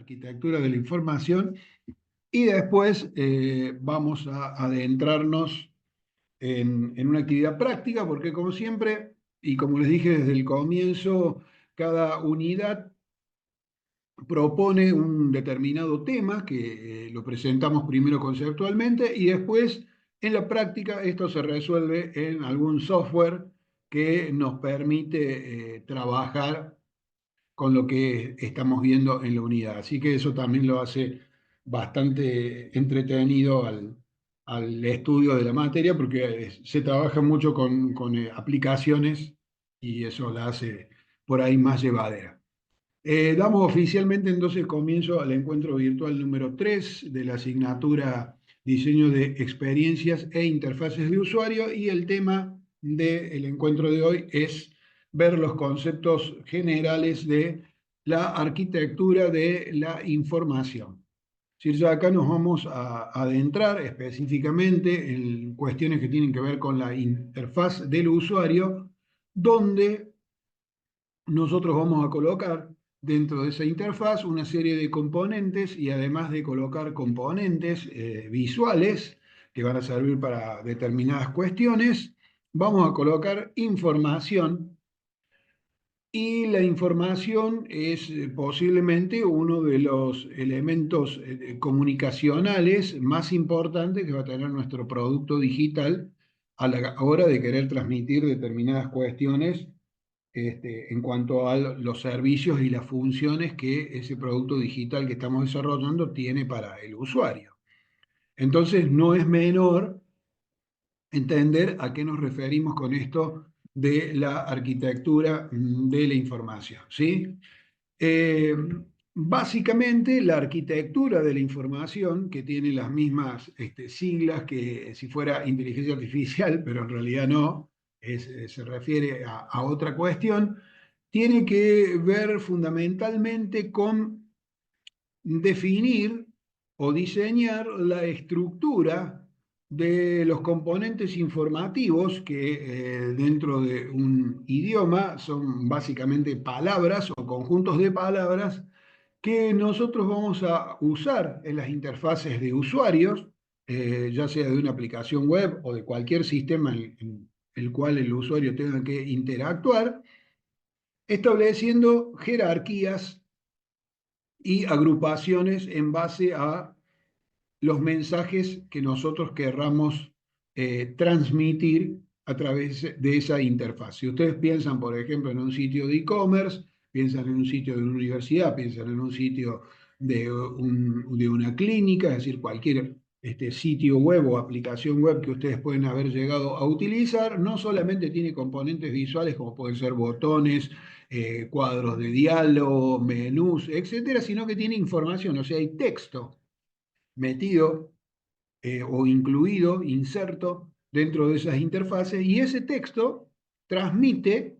arquitectura de la información, y después vamos a adentrarnos en una actividad práctica, porque como siempre, y como les dije desde el comienzo, cada unidad propone un determinado tema que lo presentamos primero conceptualmente y después en la práctica esto se resuelve en algún software que nos permite trabajar con lo que estamos viendo en la unidad. Así que eso también lo hace bastante entretenido al estudio de la materia porque se trabaja mucho con aplicaciones y eso la hace por ahí más llevadera. Damos oficialmente entonces comienzo al encuentro virtual número 3 de la asignatura Diseño de Experiencias e Interfaces de Usuario, y el tema del encuentro de hoy es ver los conceptos generales de la arquitectura de la información. Es decir, ya acá nos vamos a adentrar específicamente en cuestiones que tienen que ver con la interfaz del usuario, donde nosotros vamos a colocar dentro de esa interfaz una serie de componentes, y además de colocar componentes visuales que van a servir para determinadas cuestiones, vamos a colocar información, y la información es posiblemente uno de los elementos comunicacionales más importantes que va a tener nuestro producto digital a la hora de querer transmitir determinadas cuestiones en cuanto a los servicios y las funciones que ese producto digital que estamos desarrollando tiene para el usuario. Entonces, no es menor entender a qué nos referimos con esto de la arquitectura de la información, ¿sí? Eh, Básicamente, la arquitectura de la información, que tiene las mismas siglas que si fuera inteligencia artificial, pero en realidad no, se refiere a otra cuestión, tiene que ver fundamentalmente con definir o diseñar la estructura de los componentes informativos que dentro de un idioma son básicamente palabras o conjuntos de palabras que nosotros vamos a usar en las interfaces de usuarios, ya sea de una aplicación web o de cualquier sistema en el cual el usuario tenga que interactuar, estableciendo jerarquías y agrupaciones en base a los mensajes que nosotros querramos transmitir a través de esa interfaz. Si ustedes piensan, por ejemplo, en un sitio de e-commerce, piensan en un sitio de una universidad, piensan en un sitio de una clínica, es decir, cualquier sitio web o aplicación web que ustedes pueden haber llegado a utilizar, no solamente tiene componentes visuales como pueden ser botones, cuadros de diálogo, menús, etcétera, sino que tiene información, o sea, hay texto metido o incluido, inserto dentro de esas interfaces, y ese texto transmite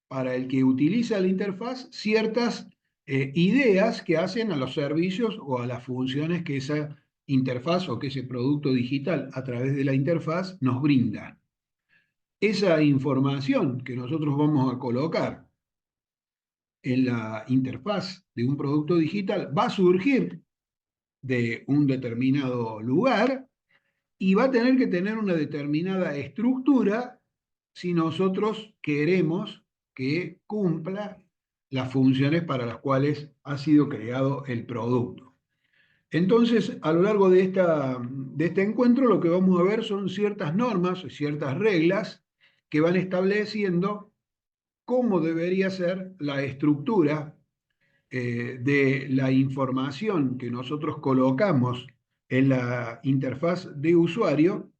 para el que utiliza la interfaz ciertas ideas que hacen a los servicios o a las funciones que esa interfaz o que ese producto digital a través de la interfaz nos brinda. Esa información que nosotros vamos a colocar en la interfaz de un producto digital va a surgir de un determinado lugar y va a tener que tener una determinada estructura si nosotros queremos que cumpla las funciones para las cuales ha sido creado el producto. Entonces, a lo largo de este encuentro, lo que vamos a ver son ciertas normas, ciertas reglas que van estableciendo cómo debería ser la estructura de la información que nosotros colocamos en la interfaz de usuario,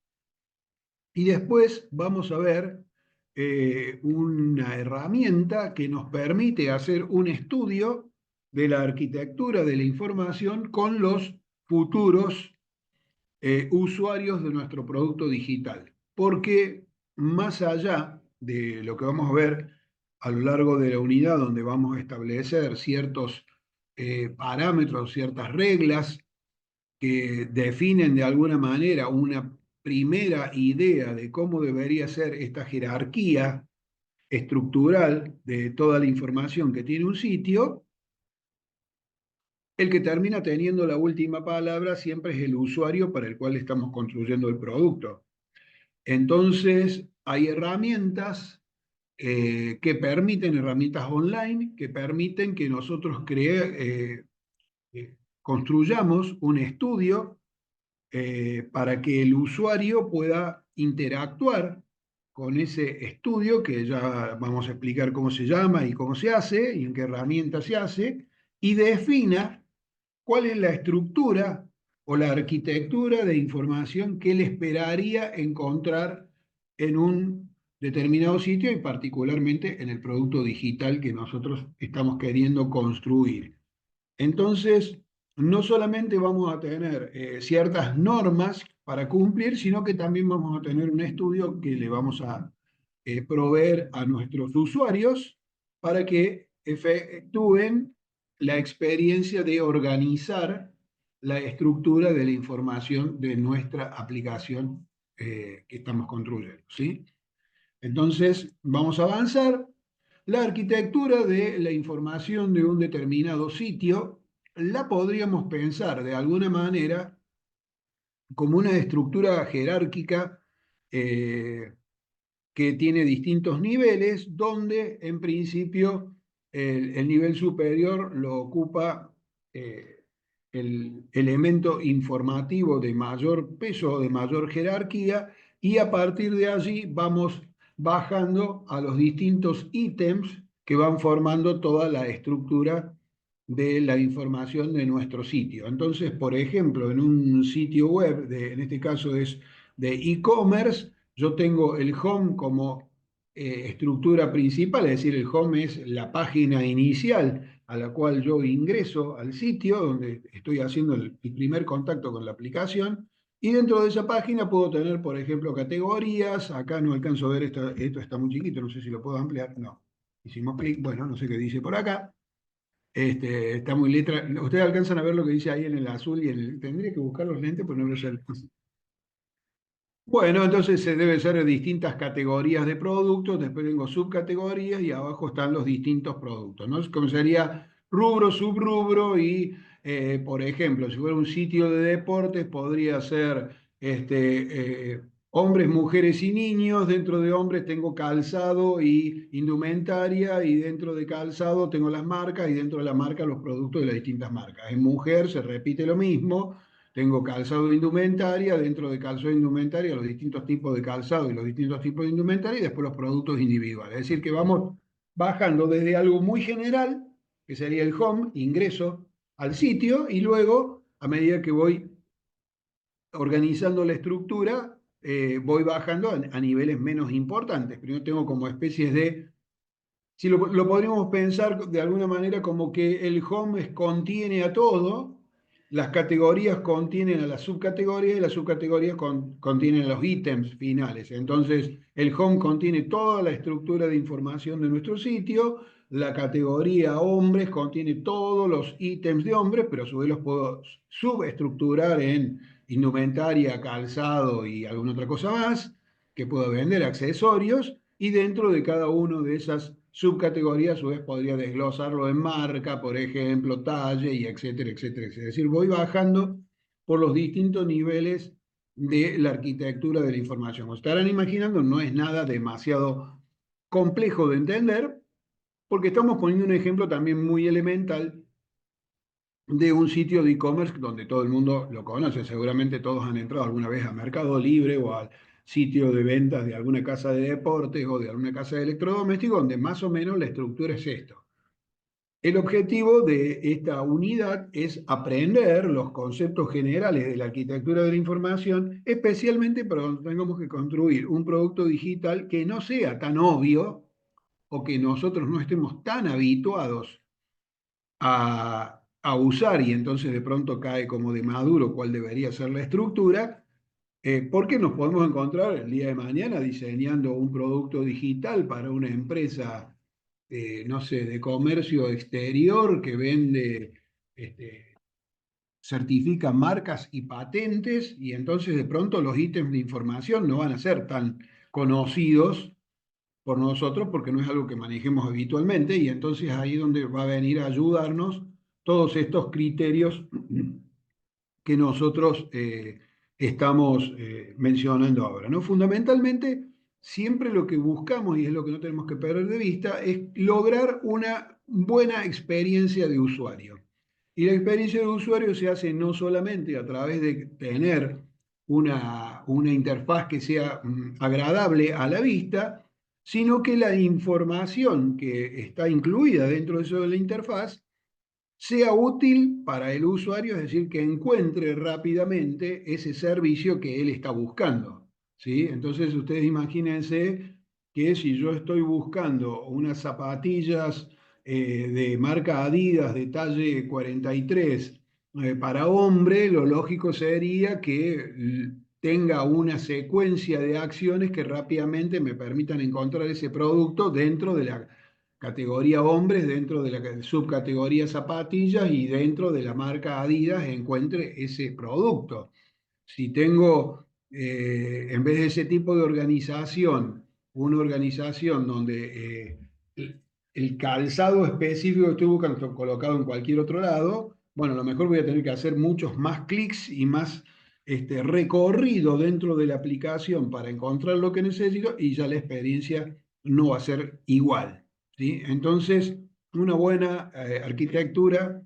y después vamos a ver una herramienta que nos permite hacer un estudio de la arquitectura de la información con los futuros usuarios de nuestro producto digital. Porque más allá de lo que vamos a ver a lo largo de la unidad, donde vamos a establecer ciertos parámetros, ciertas reglas que definen de alguna manera una primera idea de cómo debería ser esta jerarquía estructural de toda la información que tiene un sitio, el que termina teniendo la última palabra siempre es el usuario para el cual estamos construyendo el producto. Entonces, hay herramientas que permiten, herramientas online, que permiten que nosotros construyamos un estudio para que el usuario pueda interactuar con ese estudio, que ya vamos a explicar cómo se llama y cómo se hace y en qué herramienta se hace, y defina cuál es la estructura o la arquitectura de información que él esperaría encontrar en un determinado sitio y particularmente en el producto digital que nosotros estamos queriendo construir. Entonces, no solamente vamos a tener ciertas normas para cumplir, sino que también vamos a tener un estudio que le vamos a proveer a nuestros usuarios para que efectúen la experiencia de organizar la estructura de la información de nuestra aplicación que estamos construyendo, ¿sí? Entonces, vamos a avanzar. La arquitectura de la información de un determinado sitio la podríamos pensar de alguna manera como una estructura jerárquica eh, que tiene distintos niveles, donde en principio el nivel superior lo ocupa el elemento informativo de mayor peso o de mayor jerarquía, y a partir de allí vamos bajando a los distintos ítems que van formando toda la estructura de la información de nuestro sitio. Entonces, por ejemplo, en un sitio web, en este caso es de e-commerce, yo tengo el home como estructura principal, es decir, el home es la página inicial a la cual yo ingreso al sitio donde estoy haciendo el primer contacto con la aplicación, y dentro de esa página puedo tener, por ejemplo, categorías. Acá no alcanzo a ver, esto está muy chiquito, no sé si lo puedo ampliar, no. Hicimos clic, bueno, no sé qué dice por acá. Está muy letra. Ustedes alcanzan a ver lo que dice ahí en el azul y en el. Tendría que buscar los lentes, pues no los alcanzo. Bueno, entonces se debe ser de distintas categorías de productos, después tengo subcategorías y abajo están los distintos productos, ¿no? Es como sería rubro, subrubro y, por ejemplo, si fuera un sitio de deportes, podría ser hombres, mujeres y niños. Dentro de hombres tengo calzado y indumentaria, y dentro de calzado tengo las marcas, y dentro de la marca los productos de las distintas marcas. En mujer se repite lo mismo. Tengo calzado de indumentaria, dentro de calzado de indumentaria los distintos tipos de calzado y los distintos tipos de indumentaria, y después los productos individuales. Es decir, que vamos bajando desde algo muy general, que sería el home, ingreso al sitio, y luego, a medida que voy organizando la estructura, voy bajando a niveles menos importantes. Primero tengo como especies de. Si lo podríamos pensar de alguna manera como que el home contiene a todo, las categorías contienen a las subcategorías y las subcategorías contienen a los ítems finales. Entonces, el home contiene toda la estructura de información de nuestro sitio, la categoría hombres contiene todos los ítems de hombres, pero a su vez los puedo subestructurar en indumentaria, calzado y alguna otra cosa más, que puedo vender, accesorios, y dentro de cada uno de esas subcategorías, a su vez, podría desglosarlo en marca, por ejemplo, talle, y etcétera, etcétera, etcétera. Es decir, voy bajando por los distintos niveles de la arquitectura de la información. Como estarán imaginando, no es nada demasiado complejo de entender, porque estamos poniendo un ejemplo también muy elemental de un sitio de e-commerce donde todo el mundo lo conoce. Seguramente todos han entrado alguna vez a Mercado Libre o al sitio de ventas de alguna casa de deportes o de alguna casa de electrodomésticos, donde más o menos la estructura es esto. El objetivo de esta unidad es aprender los conceptos generales de la arquitectura de la información, especialmente para cuando tengamos que construir un producto digital que no sea tan obvio o que nosotros no estemos tan habituados a usar, y entonces de pronto cae como de maduro cuál debería ser la estructura, porque nos podemos encontrar el día de mañana diseñando un producto digital para una empresa, no sé, de comercio exterior que vende, este, certifica marcas y patentes, y entonces de pronto los ítems de información no van a ser tan conocidos por nosotros porque no es algo que manejemos habitualmente, y entonces ahí es donde va a venir a ayudarnos todos estos criterios que nosotros estamos mencionando ahora, ¿no? Fundamentalmente, siempre lo que buscamos, y es lo que no tenemos que perder de vista, es lograr una buena experiencia de usuario. Y la experiencia de usuario se hace no solamente a través de tener una interfaz que sea agradable a la vista, sino que la información que está incluida dentro de eso de la interfaz sea útil para el usuario, es decir, que encuentre rápidamente ese servicio que él está buscando, ¿sí? Entonces, ustedes imagínense que si yo estoy buscando unas zapatillas de marca Adidas de talle 43 para hombre, lo lógico sería que tenga una secuencia de acciones que rápidamente me permitan encontrar ese producto dentro de la categoría hombres, dentro de la subcategoría zapatillas y dentro de la marca Adidas encuentre ese producto. Si tengo, en vez de ese tipo de organización, una organización donde el calzado específico que estoy buscando está colocado en cualquier otro lado, bueno, a lo mejor voy a tener que hacer muchos más clics y más recorrido dentro de la aplicación para encontrar lo que necesito y ya la experiencia no va a ser igual, ¿sí? Entonces, una buena arquitectura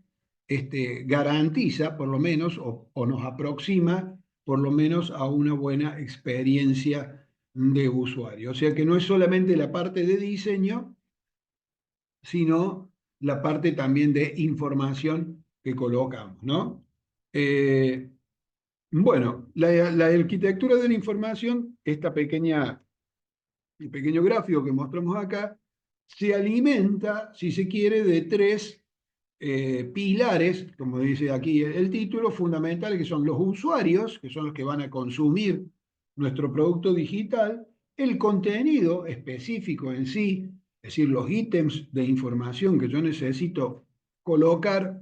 garantiza, por lo menos, o nos aproxima por lo menos a una buena experiencia de usuario. O sea que no es solamente la parte de diseño, sino la parte también de información que colocamos, ¿no? Eh, bueno, la arquitectura de la información, el pequeño gráfico que mostramos acá, se alimenta, si se quiere, de tres pilares, como dice aquí el título, fundamentales, que son los usuarios, que son los que van a consumir nuestro producto digital, el contenido específico en sí, es decir, los ítems de información que yo necesito colocar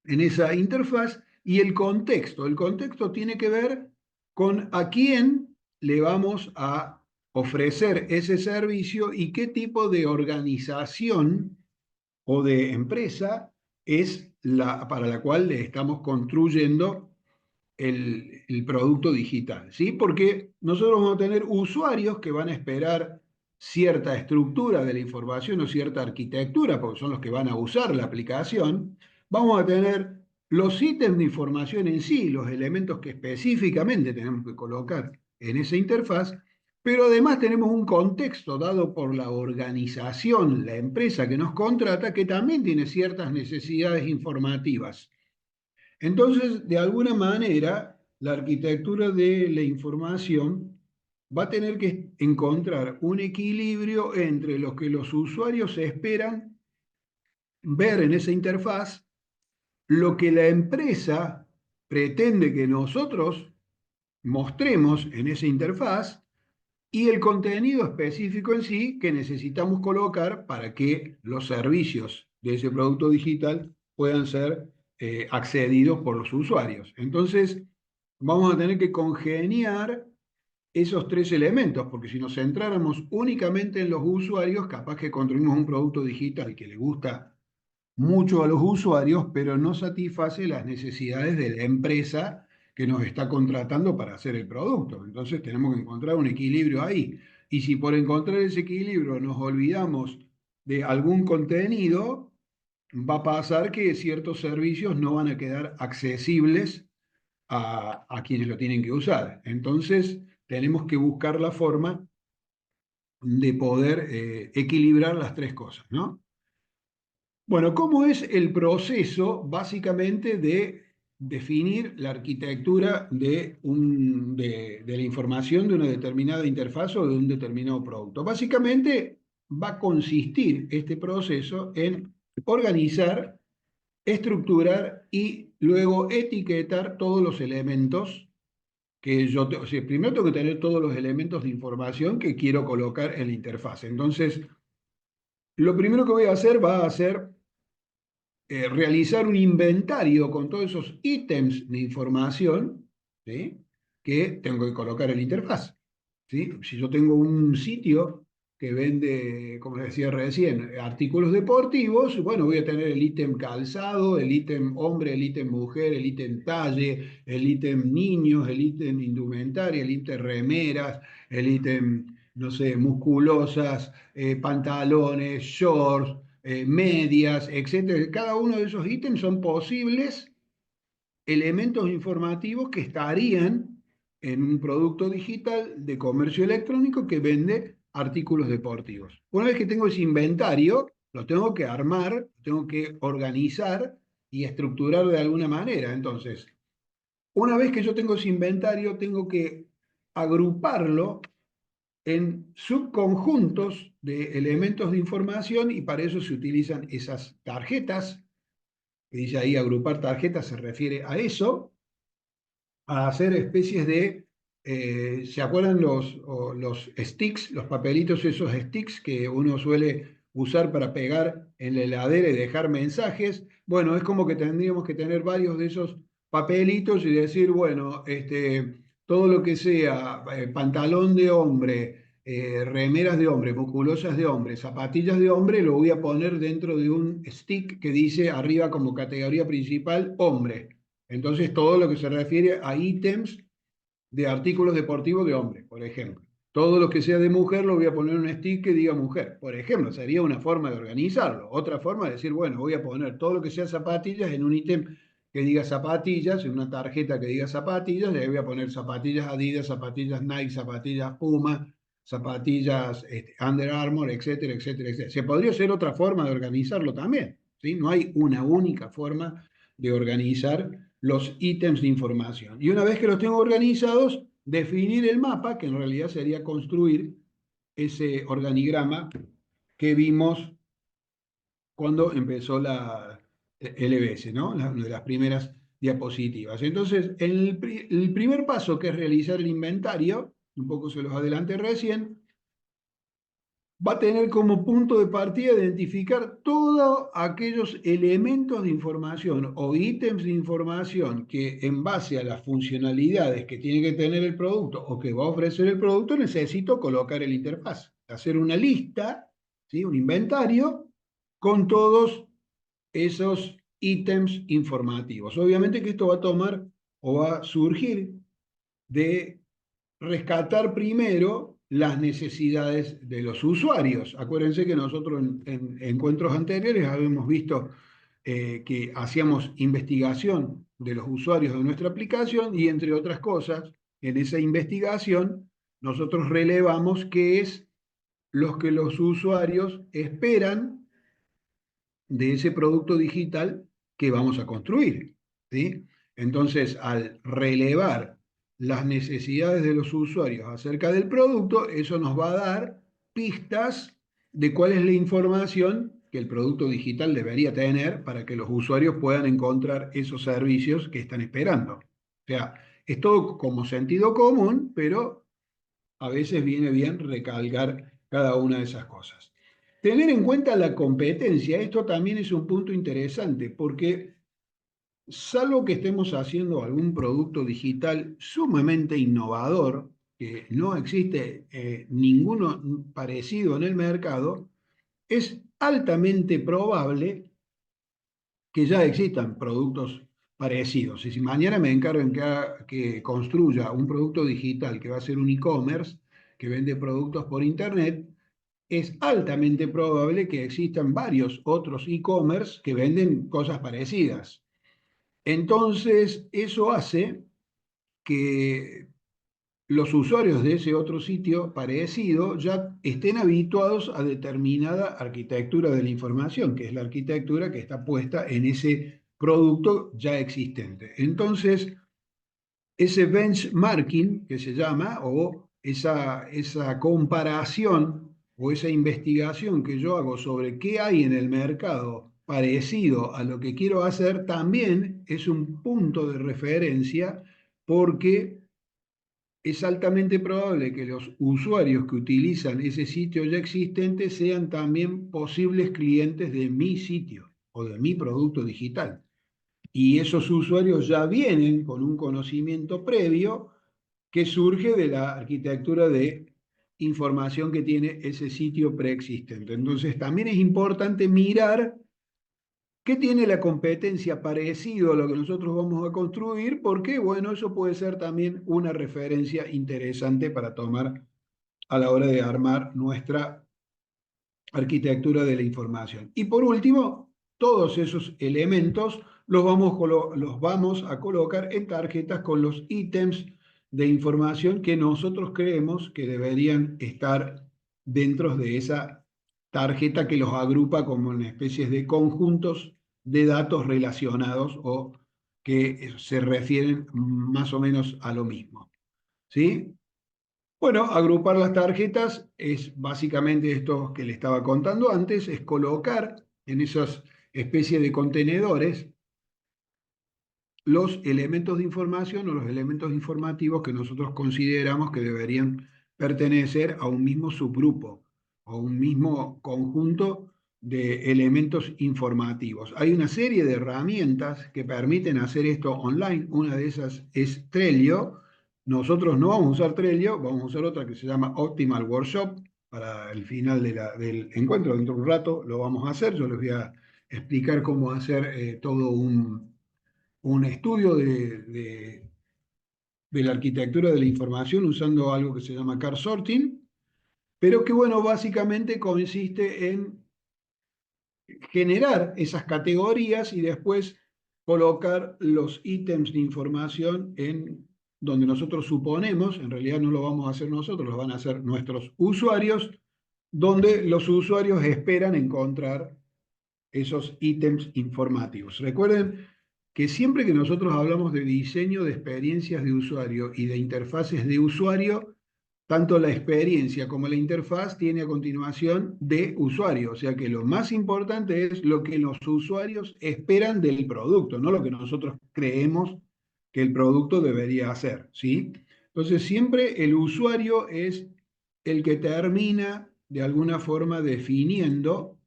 en esa interfaz, y el contexto. El contexto tiene que ver con a quién le vamos a ofrecer ese servicio y qué tipo de organización o de empresa es la para la cual le estamos construyendo el producto digital, ¿sí? Porque nosotros vamos a tener usuarios que van a esperar cierta estructura de la información o cierta arquitectura, porque son los que van a usar la aplicación. Vamos a tener los ítems de información en sí, los elementos que específicamente tenemos que colocar en esa interfaz, pero además tenemos un contexto dado por la organización, la empresa que nos contrata, que también tiene ciertas necesidades informativas. Entonces, de alguna manera, la arquitectura de la información va a tener que encontrar un equilibrio entre lo que los usuarios esperan ver en esa interfaz, lo que la empresa pretende que nosotros mostremos en esa interfaz y el contenido específico en sí que necesitamos colocar para que los servicios de ese producto digital puedan ser accedidos por los usuarios. Entonces, vamos a tener que congeniar esos tres elementos, porque si nos centráramos únicamente en los usuarios, capaz que construimos un producto digital que le gusta mucho a los usuarios, pero no satisface las necesidades de la empresa que nos está contratando para hacer el producto. Entonces tenemos que encontrar un equilibrio ahí. Y si por encontrar ese equilibrio nos olvidamos de algún contenido, va a pasar que ciertos servicios no van a quedar accesibles a quienes lo tienen que usar. Entonces tenemos que buscar la forma de poder equilibrar las tres cosas, ¿no? Bueno, ¿cómo es el proceso básicamente de definir la arquitectura de la información de una determinada interfaz o de un determinado producto? Básicamente va a consistir este proceso en organizar, estructurar y luego etiquetar todos los elementos que o sea, primero tengo que tener todos los elementos de información que quiero colocar en la interfaz. Entonces, lo primero que voy a hacer va a ser realizar un inventario con todos esos ítems de información, ¿sí?, que tengo que colocar en la interfaz, ¿sí? Si yo tengo un sitio que vende, como decía recién, artículos deportivos, bueno, voy a tener el ítem calzado, el ítem hombre, el ítem mujer, el ítem talle, el ítem niños, el ítem indumentaria, el ítem remeras, el ítem, no sé, musculosas, pantalones, shorts, medias, etcétera. Cada uno de esos ítems son posibles elementos informativos que estarían en un producto digital de comercio electrónico que vende artículos deportivos. Una vez que tengo ese inventario, lo tengo que armar, lo tengo que organizar y estructurar de alguna manera. Entonces, una vez que yo tengo ese inventario, tengo que agruparlo en subconjuntos de elementos de información y para eso se utilizan esas tarjetas, que dice ahí agrupar tarjetas, se refiere a eso, a hacer especies de, ¿se acuerdan los sticks, los papelitos, esos sticks que uno suele usar para pegar en la heladera y dejar mensajes? Bueno, es como que tendríamos que tener varios de esos papelitos y decir, bueno, todo lo que sea pantalón de hombre, remeras de hombre, musculosas de hombre, zapatillas de hombre, lo voy a poner dentro de un stick que dice arriba como categoría principal hombre. Entonces, todo lo que se refiere a ítems de artículos deportivos de hombre, por ejemplo. Todo lo que sea de mujer lo voy a poner en un stick que diga mujer, por ejemplo. Sería una forma de organizarlo. Otra forma de decir, bueno, voy a poner todo lo que sea zapatillas en un ítem que diga zapatillas, en una tarjeta que diga zapatillas, le voy a poner zapatillas Adidas, zapatillas Nike, zapatillas Puma, zapatillas Under Armour, etcétera, etcétera, etcétera. Se podría ser otra forma de organizarlo también, ¿sí? No hay una única forma de organizar los ítems de información. Y una vez que los tengo organizados, definir el mapa, que en realidad sería construir ese organigrama que vimos cuando empezó la LBS, ¿no? Una de las primeras diapositivas. Entonces, el primer paso, que es realizar el inventario, un poco se los adelanté recién, va a tener como punto de partida identificar todos aquellos elementos de información o ítems de información que en base a las funcionalidades que tiene que tener el producto o que va a ofrecer el producto necesito colocar el interfaz. Hacer una lista, ¿sí? Un inventario con todos esos ítems informativos. Obviamente que esto va a tomar o va a surgir de rescatar primero las necesidades de los usuarios. Acuérdense que nosotros en encuentros anteriores habíamos visto que hacíamos investigación de los usuarios de nuestra aplicación y entre otras cosas, en esa investigación nosotros relevamos qué es lo que los usuarios esperan de ese producto digital que vamos a construir, ¿sí? Entonces, al relevar las necesidades de los usuarios acerca del producto, eso nos va a dar pistas de cuál es la información que el producto digital debería tener para que los usuarios puedan encontrar esos servicios que están esperando. O sea, es todo como sentido común, pero a veces viene bien recalcar cada una de esas cosas. Tener en cuenta la competencia, esto también es un punto interesante, porque salvo que estemos haciendo algún producto digital sumamente innovador, que no existe ninguno parecido en el mercado, es altamente probable que ya existan productos parecidos. Y si mañana me encargo en que construya un producto digital que va a ser un e-commerce, que vende productos por Internet, es altamente probable que existan varios otros e-commerce que venden cosas parecidas. Entonces, eso hace que los usuarios de ese otro sitio parecido ya estén habituados a determinada arquitectura de la información, que es la arquitectura que está puesta en ese producto ya existente. Entonces, ese benchmarking que se llama, o esa comparación o esa investigación que yo hago sobre qué hay en el mercado parecido a lo que quiero hacer, también es un punto de referencia porque es altamente probable que los usuarios que utilizan ese sitio ya existente sean también posibles clientes de mi sitio o de mi producto digital. Y esos usuarios ya vienen con un conocimiento previo que surge de la arquitectura de información que tiene ese sitio preexistente. Entonces, también es importante mirar qué tiene la competencia parecido a lo que nosotros vamos a construir, porque, bueno, eso puede ser también una referencia interesante para tomar a la hora de armar nuestra arquitectura de la información. Y por último, todos esos elementos los vamos a colocar en tarjetas con los ítems de información que nosotros creemos que deberían estar dentro de esa tarjeta que los agrupa como en especies de conjuntos de datos relacionados o que se refieren más o menos a lo mismo. ¿Sí? Bueno, agrupar las tarjetas es básicamente esto que le estaba contando antes, es colocar en esas especies de contenedores los elementos de información o los elementos informativos que nosotros consideramos que deberían pertenecer a un mismo subgrupo o un mismo conjunto de elementos informativos. Hay una serie de herramientas que permiten hacer esto online. Una de esas es Trello. Nosotros no vamos a usar Trello, vamos a usar otra que se llama Optimal Workshop. Para el final del encuentro, dentro de un rato, lo vamos a hacer. Yo les voy a explicar cómo hacer todo un estudio de la arquitectura de la información usando algo que se llama card sorting, pero que, bueno, básicamente consiste en generar esas categorías y después colocar los ítems de información en donde nosotros suponemos, en realidad no lo vamos a hacer nosotros, lo van a hacer nuestros usuarios, donde los usuarios esperan encontrar esos ítems informativos. Recuerden que siempre que nosotros hablamos de diseño de experiencias de usuario y de interfaces de usuario, tanto la experiencia como la interfaz tiene a continuación de usuario. O sea que lo más importante es lo que los usuarios esperan del producto, no lo que nosotros creemos que el producto debería hacer, ¿sí? Entonces siempre el usuario es el que termina de alguna forma definiendo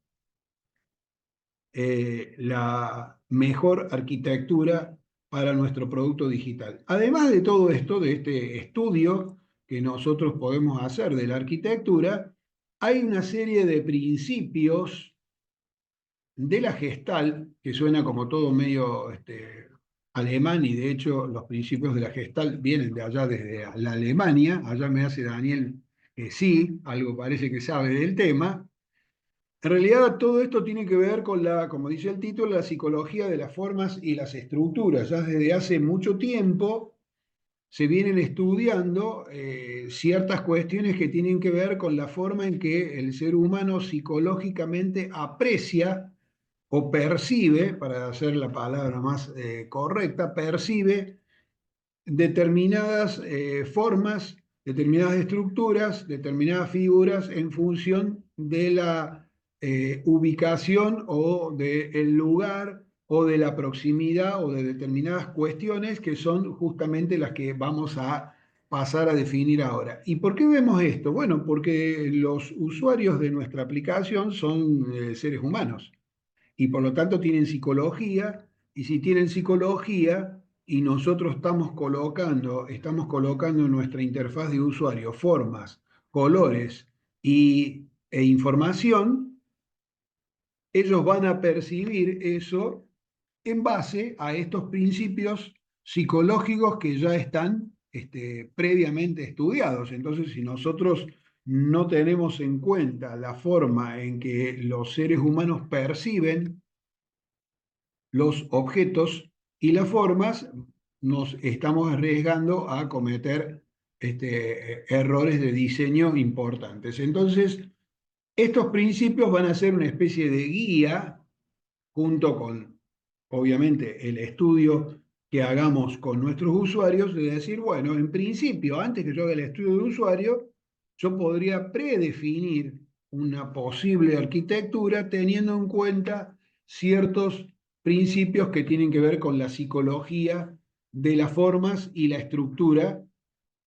la mejor arquitectura para nuestro producto digital. Además de todo esto, de este estudio que nosotros podemos hacer de la arquitectura, hay una serie de principios de la Gestalt, que suena como todo medio alemán, y de hecho los principios de la Gestalt vienen de allá, desde la Alemania. Allá me hace Daniel que sí, algo parece que sabe del tema. En realidad todo esto tiene que ver con como dice el título, la psicología de las formas y las estructuras. Ya desde hace mucho tiempo se vienen estudiando ciertas cuestiones que tienen que ver con la forma en que el ser humano psicológicamente aprecia o percibe, para hacer la palabra más correcta, percibe determinadas formas, determinadas estructuras, determinadas figuras en función de la ubicación o del lugar o de la proximidad o de determinadas cuestiones que son justamente las que vamos a pasar a definir ahora. ¿Y por qué vemos esto? Bueno, porque los usuarios de nuestra aplicación son seres humanos y por lo tanto tienen psicología, y si tienen psicología y nosotros estamos colocando en nuestra interfaz de usuario formas, colores e información, ellos van a percibir eso en base a estos principios psicológicos que ya están previamente estudiados. Entonces, si nosotros no tenemos en cuenta la forma en que los seres humanos perciben los objetos y las formas, nos estamos arriesgando a cometer errores de diseño importantes. Entonces, estos principios van a ser una especie de guía junto con, obviamente, el estudio que hagamos con nuestros usuarios, de decir, bueno, en principio, antes que yo haga el estudio de usuario, yo podría predefinir una posible arquitectura teniendo en cuenta ciertos principios que tienen que ver con la psicología de las formas y la estructura,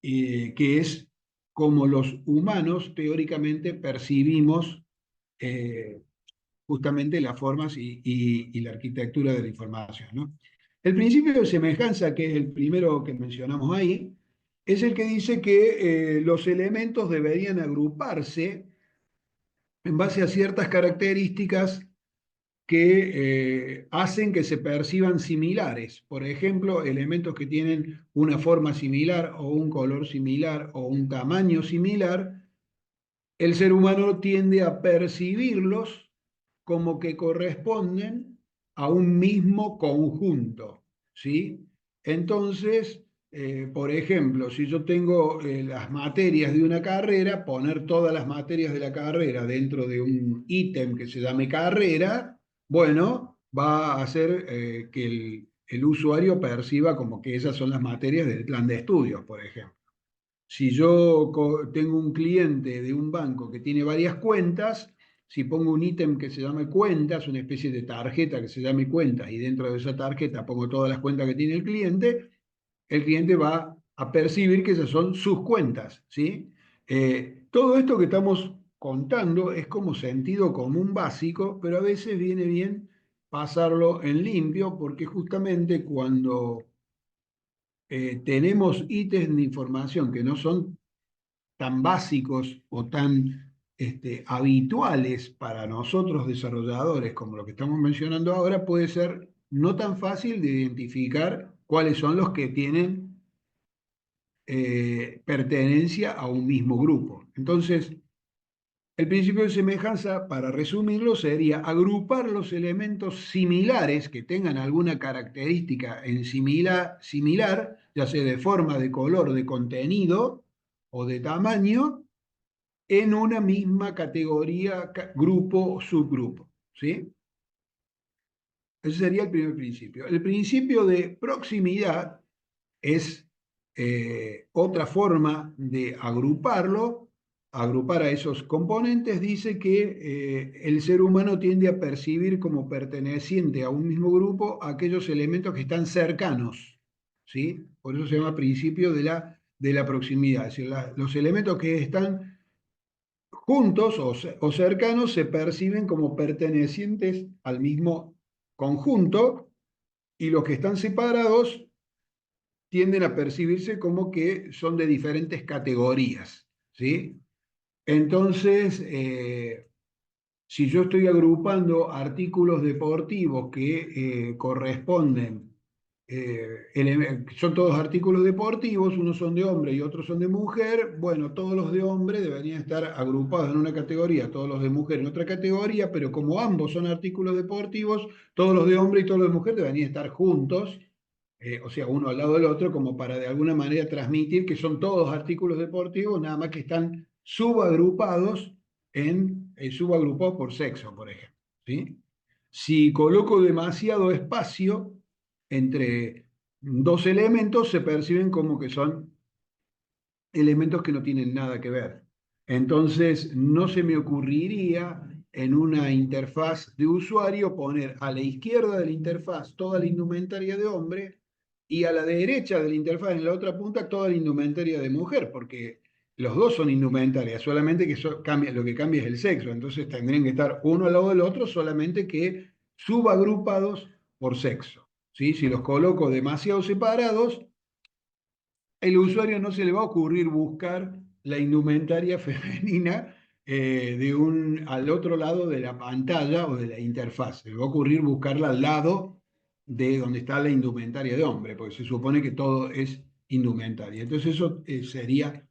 que es como los humanos teóricamente percibimos justamente las formas y la arquitectura de la información, ¿no? El principio de semejanza, que es el primero que mencionamos ahí, es el que dice que los elementos deberían agruparse en base a ciertas características que hacen que se perciban similares. Por ejemplo, elementos que tienen una forma similar o un color similar o un tamaño similar, el ser humano tiende a percibirlos como que corresponden a un mismo conjunto, ¿sí? Entonces, por ejemplo, si yo tengo las materias de una carrera, poner todas las materias de la carrera dentro de un ítem que se llame carrera, bueno, va a hacer que el usuario perciba como que esas son las materias del plan de estudios, por ejemplo. Si yo tengo un cliente de un banco que tiene varias cuentas, si pongo un ítem que se llame cuentas, una especie de tarjeta que se llame cuentas, y dentro de esa tarjeta pongo todas las cuentas que tiene el cliente va a percibir que esas son sus cuentas, ¿sí? Todo esto que estamos contando es como sentido común básico, pero a veces viene bien pasarlo en limpio, porque justamente cuando tenemos ítems de información que no son tan básicos o tan habituales para nosotros desarrolladores como lo que estamos mencionando ahora, puede ser no tan fácil de identificar cuáles son los que tienen pertenencia a un mismo grupo. Entonces, el principio de semejanza, para resumirlo, sería agrupar los elementos similares que tengan alguna característica en similar, ya sea de forma, de color, de contenido o de tamaño, en una misma categoría, grupo o subgrupo. ¿Sí? Ese sería el primer principio. El principio de proximidad es otra forma de agruparlo, agrupar a esos componentes. Dice que el ser humano tiende a percibir como perteneciente a un mismo grupo aquellos elementos que están cercanos. ¿Sí? Por eso se llama principio de la proximidad. Es decir, los elementos que están juntos o cercanos se perciben como pertenecientes al mismo conjunto, y los que están separados tienden a percibirse como que son de diferentes categorías, ¿sí? Entonces, si yo estoy agrupando artículos deportivos que corresponden, son todos artículos deportivos, unos son de hombre y otros son de mujer, bueno, todos los de hombre deberían estar agrupados en una categoría, todos los de mujer en otra categoría, pero como ambos son artículos deportivos, todos los de hombre y todos los de mujer deberían estar juntos, o sea, uno al lado del otro, como para de alguna manera transmitir que son todos artículos deportivos, nada más que están subagrupados subagrupados por sexo, por ejemplo. ¿Sí? Si coloco demasiado espacio entre dos elementos, se perciben como que son elementos que no tienen nada que ver. Entonces, no se me ocurriría en una interfaz de usuario poner a la izquierda de la interfaz toda la indumentaria de hombre y a la derecha de la interfaz, en la otra punta, toda la indumentaria de mujer, porque los dos son indumentarias, solamente que lo que cambia es el sexo. Entonces tendrían que estar uno al lado del otro, solamente que subagrupados por sexo. ¿Sí? Si los coloco demasiado separados, el usuario no se le va a ocurrir buscar la indumentaria femenina al otro lado de la pantalla o de la interfaz. Se le va a ocurrir buscarla al lado de donde está la indumentaria de hombre, porque se supone que todo es indumentaria. Entonces eso sería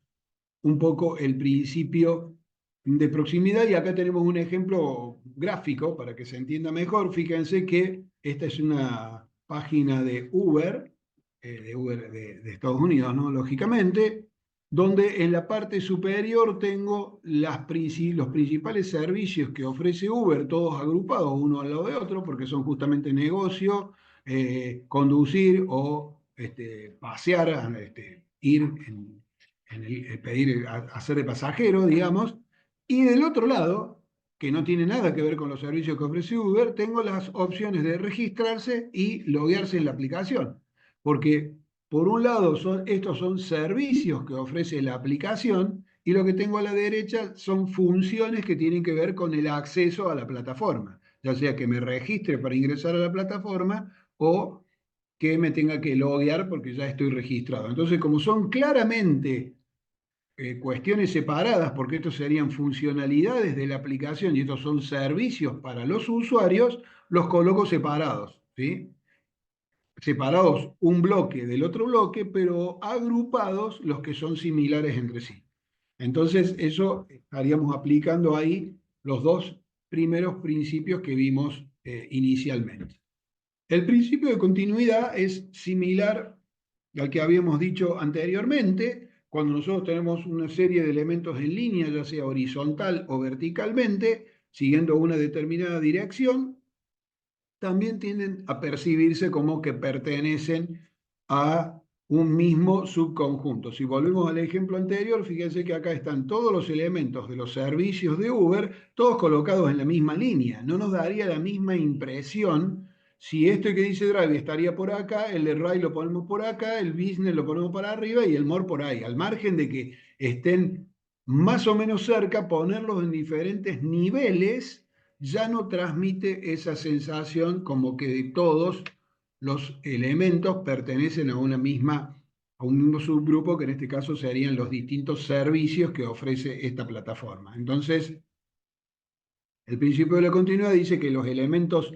un poco el principio de proximidad, y acá tenemos un ejemplo gráfico para que se entienda mejor. Fíjense que esta es una página de Uber de Estados Unidos, ¿no? Lógicamente, donde en la parte superior tengo los principales servicios que ofrece Uber, todos agrupados uno al lado de otro, porque son justamente negocio, conducir o pasear, ir pedir, hacer de pasajero, digamos. Y del otro lado, que no tiene nada que ver con los servicios que ofrece Uber, tengo las opciones de registrarse y loguearse en la aplicación. Porque por un lado estos son servicios que ofrece la aplicación, y lo que tengo a la derecha son funciones que tienen que ver con el acceso a la plataforma, ya sea que me registre para ingresar a la plataforma o que me tenga que loguear porque ya estoy registrado. Entonces, como son claramente cuestiones separadas, porque estos serían funcionalidades de la aplicación y estos son servicios para los usuarios, los coloco separados, ¿sí? Separados un bloque del otro bloque, pero agrupados los que son similares entre sí. Entonces, eso estaríamos aplicando ahí los dos primeros principios que vimos inicialmente. El principio de continuidad es similar al que habíamos dicho anteriormente. Cuando nosotros tenemos una serie de elementos en línea, ya sea horizontal o verticalmente, siguiendo una determinada dirección, también tienden a percibirse como que pertenecen a un mismo subconjunto. Si volvemos al ejemplo anterior, fíjense que acá están todos los elementos de los servicios de Uber, todos colocados en la misma línea. No nos daría la misma impresión si este que dice Drive estaría por acá, el de Ride lo ponemos por acá, el Business lo ponemos para arriba y el More por ahí. Al margen de que estén más o menos cerca, ponerlos en diferentes niveles ya no transmite esa sensación como que todos los elementos pertenecen a a un mismo subgrupo, que en este caso serían los distintos servicios que ofrece esta plataforma. Entonces, el principio de la continuidad dice que los elementos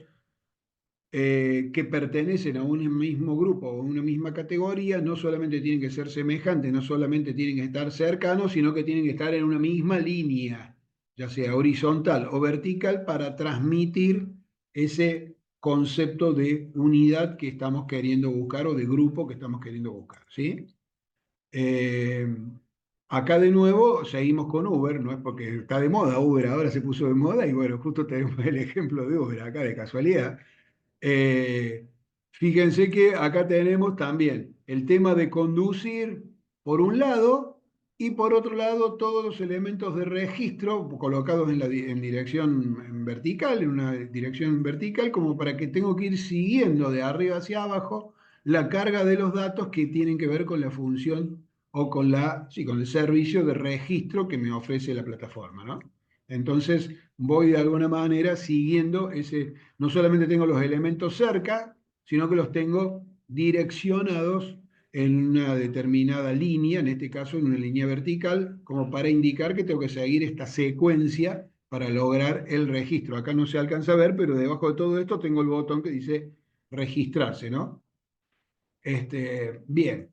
que pertenecen a un mismo grupo o a una misma categoría no solamente tienen que ser semejantes, no solamente tienen que estar cercanos, sino que tienen que estar en una misma línea, ya sea horizontal o vertical, para transmitir ese concepto de unidad que estamos queriendo buscar o de grupo que estamos queriendo buscar, ¿sí? Eh, Acá de nuevo seguimos con Uber, no es porque está de moda Uber, ahora se puso de moda y bueno, justo tenemos el ejemplo de Uber acá de casualidad. Eh, Fíjense que acá tenemos también el tema de conducir por un lado y por otro lado todos los elementos de registro colocados en dirección vertical, en una dirección vertical, como para que tengo que ir siguiendo de arriba hacia abajo la carga de los datos que tienen que ver con la función o con sí, con el servicio de registro que me ofrece la plataforma, ¿no? Entonces voy de alguna manera siguiendo ese, no solamente tengo los elementos cerca, sino que los tengo direccionados en una determinada línea, en este caso en una línea vertical, como para indicar que tengo que seguir esta secuencia para lograr el registro. Acá no se alcanza a ver, pero debajo de todo esto tengo el botón que dice registrarse, ¿no? Bien.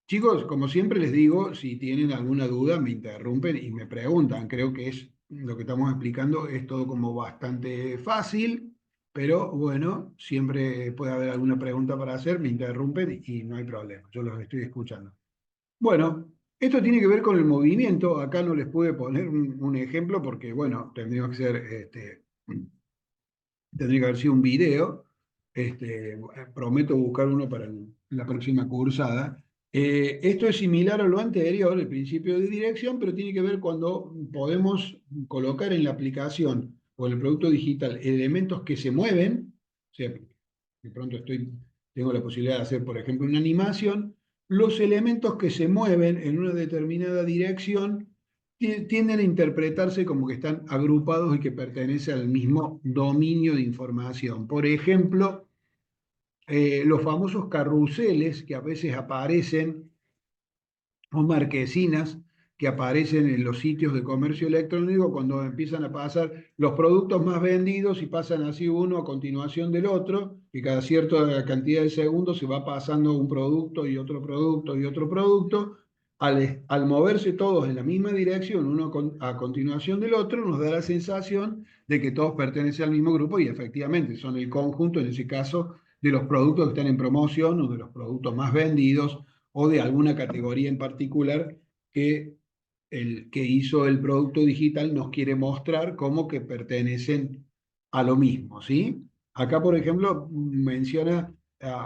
Chicos, como siempre les digo, si tienen alguna duda, me interrumpen y me preguntan. Creo que es lo que estamos explicando, es todo como bastante fácil, pero bueno, siempre puede haber alguna pregunta para hacer, me interrumpen y no hay problema, yo los estoy escuchando. Bueno, esto tiene que ver con el movimiento. Acá no les pude poner un ejemplo porque, bueno, tendría que haber sido un video. Prometo buscar uno para la próxima cursada. Esto es similar a lo anterior, el principio de dirección, pero tiene que ver cuando podemos colocar en la aplicación o en el producto digital elementos que se mueven. O sea, de pronto tengo la posibilidad de hacer, por ejemplo, una animación. Los elementos que se mueven en una determinada dirección tienden a interpretarse como que están agrupados y que pertenecen al mismo dominio de información. Por ejemplo, los famosos carruseles que a veces aparecen, o marquesinas que aparecen en los sitios de comercio electrónico cuando empiezan a pasar los productos más vendidos y pasan así uno a continuación del otro, y cada cierta cantidad de segundos se va pasando un producto y otro producto y otro producto. Al moverse todos en la misma dirección, a continuación del otro, nos da la sensación de que todos pertenecen al mismo grupo y efectivamente son el conjunto, en ese caso, de los productos que están en promoción o de los productos más vendidos o de alguna categoría en particular que el que hizo el producto digital nos quiere mostrar como que pertenecen a lo mismo, ¿sí? Acá, por ejemplo, menciona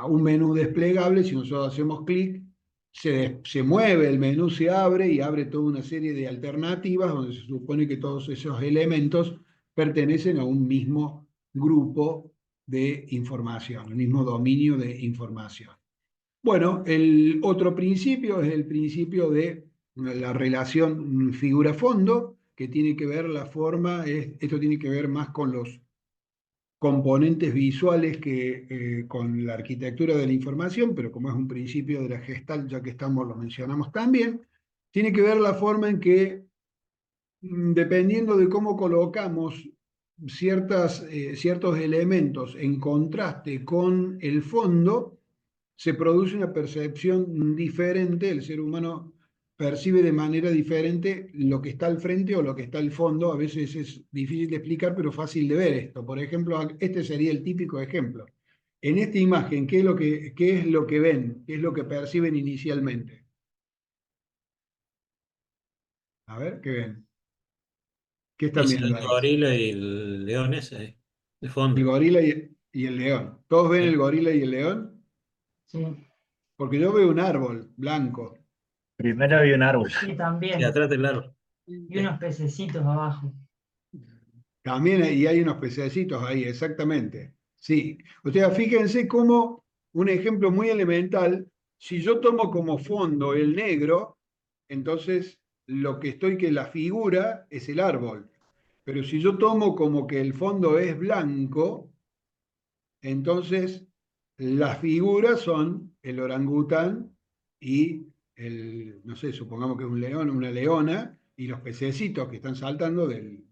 un menú desplegable. Si nosotros hacemos clic, se mueve el menú, se abre y abre toda una serie de alternativas donde se supone que todos esos elementos pertenecen a un mismo grupo de información, el mismo dominio de información. Bueno, el otro principio es el principio de la relación figura-fondo, que tiene que ver la forma, esto tiene que ver más con componentes visuales que con la arquitectura de la información, pero como es un principio de la Gestalt, ya que estamos, lo mencionamos también, tiene que ver la forma en que, dependiendo de cómo colocamos ciertos elementos en contraste con el fondo, se produce una percepción diferente, el ser humano percibe de manera diferente lo que está al frente o lo que está al fondo. A veces es difícil de explicar, pero fácil de ver esto. Por ejemplo, este sería el típico ejemplo. En esta imagen, qué es lo que ven? ¿Qué es lo que perciben inicialmente? A ver, ¿qué ven? ¿Qué están Es viendo el ahí? gorila y el león ese, de El fondo. gorila y el león. ¿Todos ven el Sí. gorila y el león? Sí, Porque yo veo un árbol blanco. Primero vi un árbol. sí, Sí, también. atrás del árbol. Y Sí. unos pececitos abajo. También y hay unos pececitos ahí, exactamente. Sí. O sea, fíjense cómo un ejemplo muy elemental, si yo tomo como fondo el negro, entonces lo que estoy que la figura es el árbol. Pero si yo tomo como que el fondo es blanco, entonces las figuras son el orangután y no sé, supongamos que es un león, una leona, y los pececitos que están saltando del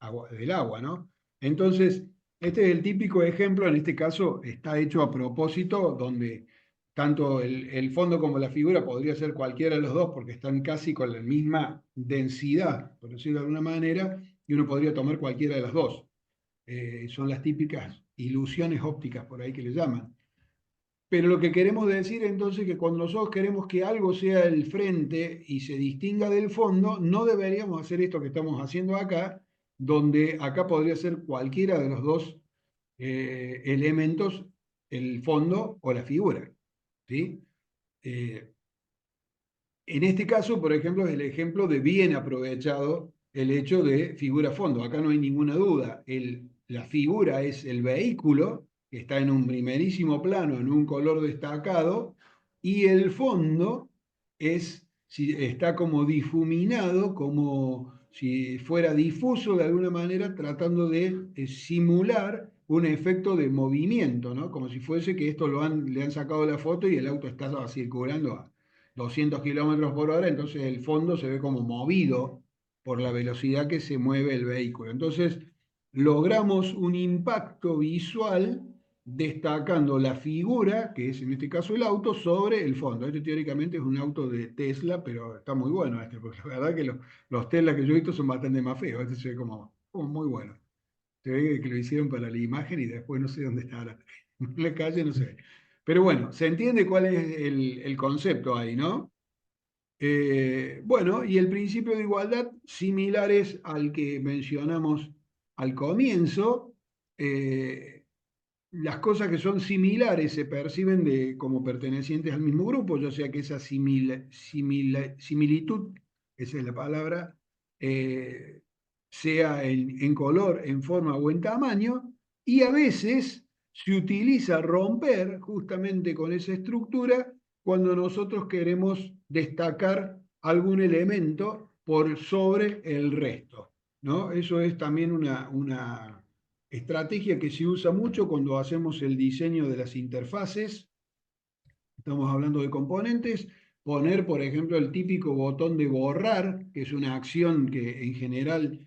agua, ¿no? Entonces, este es el típico ejemplo, en este caso está hecho a propósito, donde tanto el fondo como la figura podría ser cualquiera de los dos, porque están casi con la misma densidad, por decirlo de alguna manera, y uno podría tomar cualquiera de las dos. Son las típicas ilusiones ópticas por ahí que le llaman. Pero lo que queremos decir entonces es que cuando nosotros queremos que algo sea el frente y se distinga del fondo, no deberíamos hacer esto que estamos haciendo acá, donde acá podría ser cualquiera de los dos elementos, el fondo o la figura. ¿Sí? Eh, en este caso, por ejemplo, es el ejemplo de bien aprovechado el hecho de figura-fondo. Acá no hay ninguna duda. La figura es el vehículo, que está en un primerísimo plano, en un color destacado, y el fondo está como difuminado, como si fuera difuso de alguna manera, tratando de simular un efecto de movimiento, ¿no? Como si fuese que esto le han sacado la foto y el auto está circulando a 200 kilómetros por hora, entonces el fondo se ve como movido por la velocidad que se mueve el vehículo. Entonces, logramos un impacto visual destacando la figura, que es en este caso el auto, sobre el fondo. Este teóricamente es un auto de Tesla, pero está muy bueno este, porque la verdad que los Tesla que yo he visto son bastante más feos. Este se ve como muy bueno. Se ve que lo hicieron para la imagen y después no sé dónde está ahora. En la calle no se ve. Pero bueno, se entiende cuál es el concepto ahí, ¿no? Bueno, y el principio de igualdad, similares al que mencionamos al comienzo, eh, las cosas que son similares se perciben como pertenecientes al mismo grupo, ya sea que esa similitud, esa es la palabra, eh, sea en color, en forma o en tamaño, y a veces se utiliza romper justamente con esa estructura cuando nosotros queremos destacar algún elemento por sobre el resto, ¿no? Eso es también una estrategia que se usa mucho cuando hacemos el diseño de las interfaces. Estamos hablando de componentes. Poner, por ejemplo, el típico botón de borrar, que es una acción que en general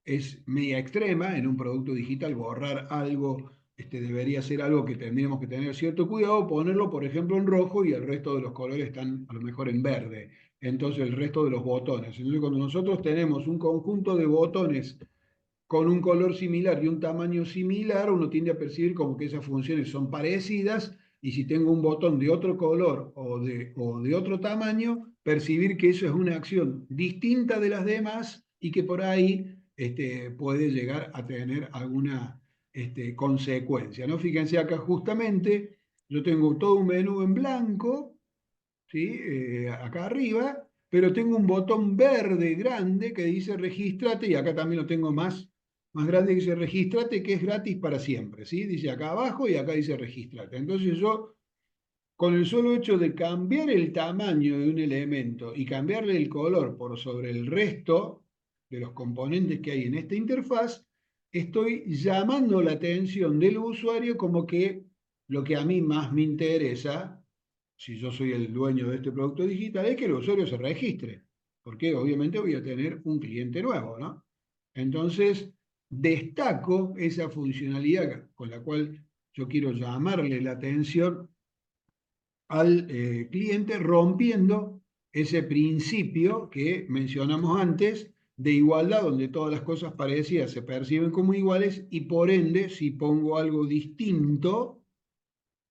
es media extrema en un producto digital. Borrar algo debería ser algo que tendríamos que tener cierto cuidado. Ponerlo, por ejemplo, en rojo y el resto de los colores están a lo mejor en verde. Entonces, el resto de los botones. Entonces, cuando nosotros tenemos un conjunto de botones con un color similar y un tamaño similar, uno tiende a percibir como que esas funciones son parecidas, y si tengo un botón de otro color o de otro tamaño, percibir que eso es una acción distinta de las demás y que por ahí puede llegar a tener alguna consecuencia, ¿no? Fíjense acá justamente, yo tengo todo un menú en blanco, ¿sí? Acá arriba, pero tengo un botón verde grande que dice registrate, y acá también lo tengo más grande, que dice registrate, que es gratis para siempre, ¿sí? Dice acá abajo y acá dice registrate. Entonces yo, con el solo hecho de cambiar el tamaño de un elemento y cambiarle el color por sobre el resto de los componentes que hay en esta interfaz, estoy llamando la atención del usuario como que lo que a mí más me interesa, si yo soy el dueño de este producto digital, es que el usuario se registre, porque obviamente voy a tener un cliente nuevo, ¿no? Entonces, destaco esa funcionalidad con la cual yo quiero llamarle la atención al cliente, rompiendo ese principio que mencionamos antes de igualdad, donde todas las cosas parecidas se perciben como iguales y por ende, si pongo algo distinto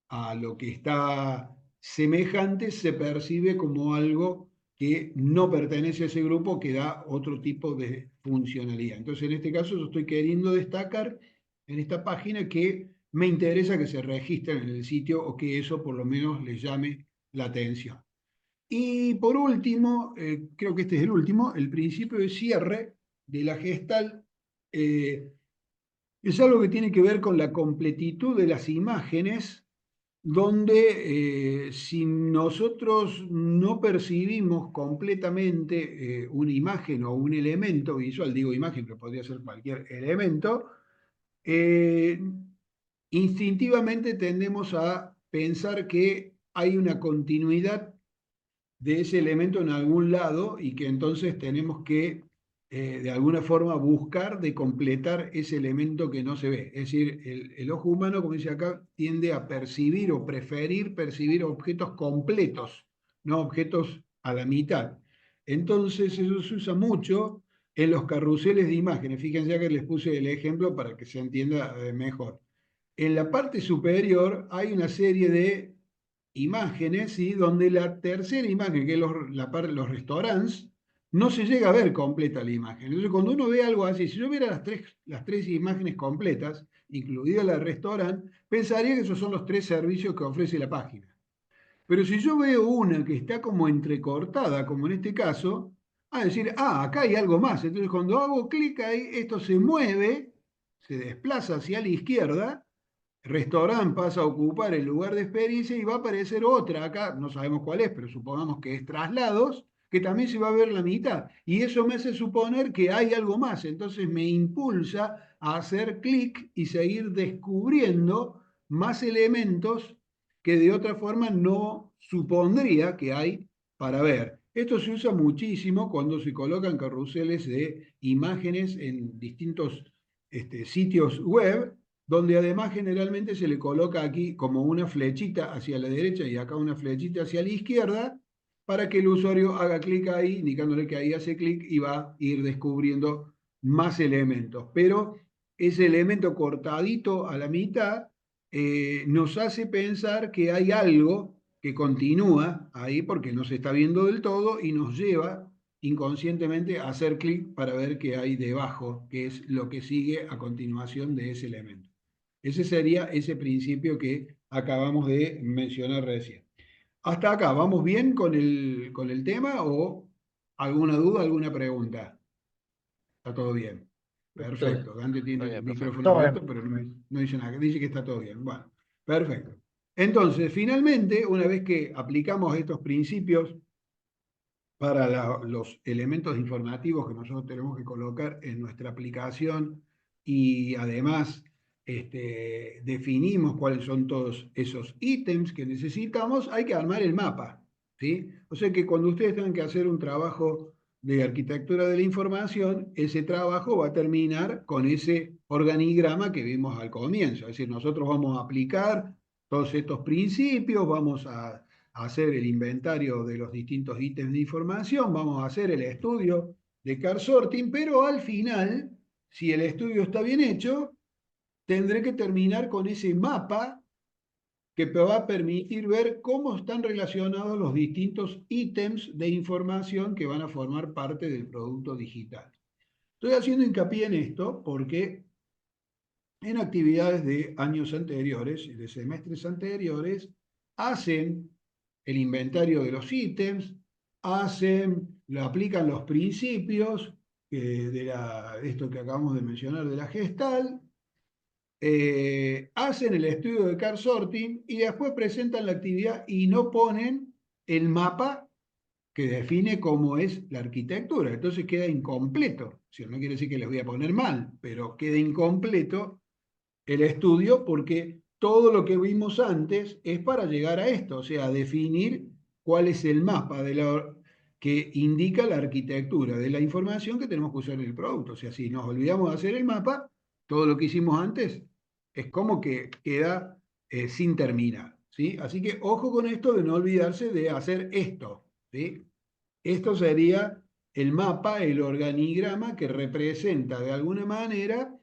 a lo que está semejante, se percibe como algo que no pertenece a ese grupo, que da otro tipo de funcionalidad. Entonces, en este caso, yo estoy queriendo destacar en esta página que me interesa que se registren en el sitio o que eso por lo menos les llame la atención. Y por último, creo que este es el último, el principio de cierre de la Gestalt es algo que tiene que ver con la completitud de las imágenes, donde si nosotros no percibimos completamente una imagen o un elemento visual, digo imagen, pero podría ser cualquier elemento, eh, instintivamente tendemos a pensar que hay una continuidad de ese elemento en algún lado y que entonces tenemos que de alguna forma buscar de completar ese elemento que no se ve. Es decir, el ojo humano, como dice acá, tiende a percibir o preferir percibir objetos completos, no objetos a la mitad. Entonces eso se usa mucho en los carruseles de imágenes. Fíjense acá que les puse el ejemplo para que se entienda mejor. En la parte superior hay una serie de imágenes, ¿sí? Donde la tercera imagen, que es los restaurantes, no se llega a ver completa la imagen. Entonces, cuando uno ve algo así, si yo viera las tres imágenes completas, incluida la del restaurante, pensaría que esos son los tres servicios que ofrece la página. Pero si yo veo una que está como entrecortada, como en este caso, a decir, acá hay algo más. Entonces, cuando hago clic ahí, esto se mueve, se desplaza hacia la izquierda, restaurante pasa a ocupar el lugar de experiencia y va a aparecer otra acá, no sabemos cuál es, pero supongamos que es traslados, que también se va a ver la mitad. Y eso me hace suponer que hay algo más, entonces me impulsa a hacer clic y seguir descubriendo más elementos que de otra forma no supondría que hay para ver. Esto se usa muchísimo cuando se colocan carruseles de imágenes en distintos sitios web, donde además generalmente se le coloca aquí como una flechita hacia la derecha y acá una flechita hacia la izquierda, para que el usuario haga clic ahí, indicándole que ahí hace clic y va a ir descubriendo más elementos. Pero ese elemento cortadito a la mitad nos hace pensar que hay algo que continúa ahí porque no se está viendo del todo y nos lleva inconscientemente a hacer clic para ver qué hay debajo, que es lo que sigue a continuación de ese elemento. Ese sería ese principio que acabamos de mencionar recién. Hasta acá, ¿vamos bien con el tema o alguna duda, alguna pregunta? Está todo bien. Todo bien. Perfecto. Dante tiene Muy el bien, profe. micrófono Todo abierto, bien. pero no dice nada. Dice que está todo bien. Bueno, perfecto. Entonces, finalmente, una vez que aplicamos estos principios para los elementos informativos que nosotros tenemos que colocar en nuestra aplicación y además definimos cuáles son todos esos ítems que necesitamos, hay que armar el mapa, ¿sí? O sea que cuando ustedes tengan que hacer un trabajo de arquitectura de la información, ese trabajo va a terminar con ese organigrama que vimos al comienzo. Es decir, nosotros vamos a aplicar todos estos principios, vamos a hacer el inventario de los distintos ítems de información, vamos a hacer el estudio de car sorting, pero al final, si el estudio está bien hecho, tendré que terminar con ese mapa que me va a permitir ver cómo están relacionados los distintos ítems de información que van a formar parte del producto digital. Estoy haciendo hincapié en esto porque en actividades de años anteriores, de semestres anteriores, hacen el inventario de los ítems, aplican los principios de esto que acabamos de mencionar de la Gestalt, hacen el estudio de car sorting y después presentan la actividad y no ponen el mapa que define cómo es la arquitectura. Entonces queda incompleto. O sea, no quiere decir que les voy a poner mal, pero queda incompleto el estudio porque todo lo que vimos antes es para llegar a esto, o sea, definir cuál es el mapa que indica la arquitectura de la información que tenemos que usar en el producto. O sea, si nos olvidamos de hacer el mapa, todo lo que hicimos antes es como que queda sin terminar, ¿sí? Así que ojo con esto de no olvidarse de hacer esto, ¿sí? Esto sería el mapa, el organigrama que representa de alguna manera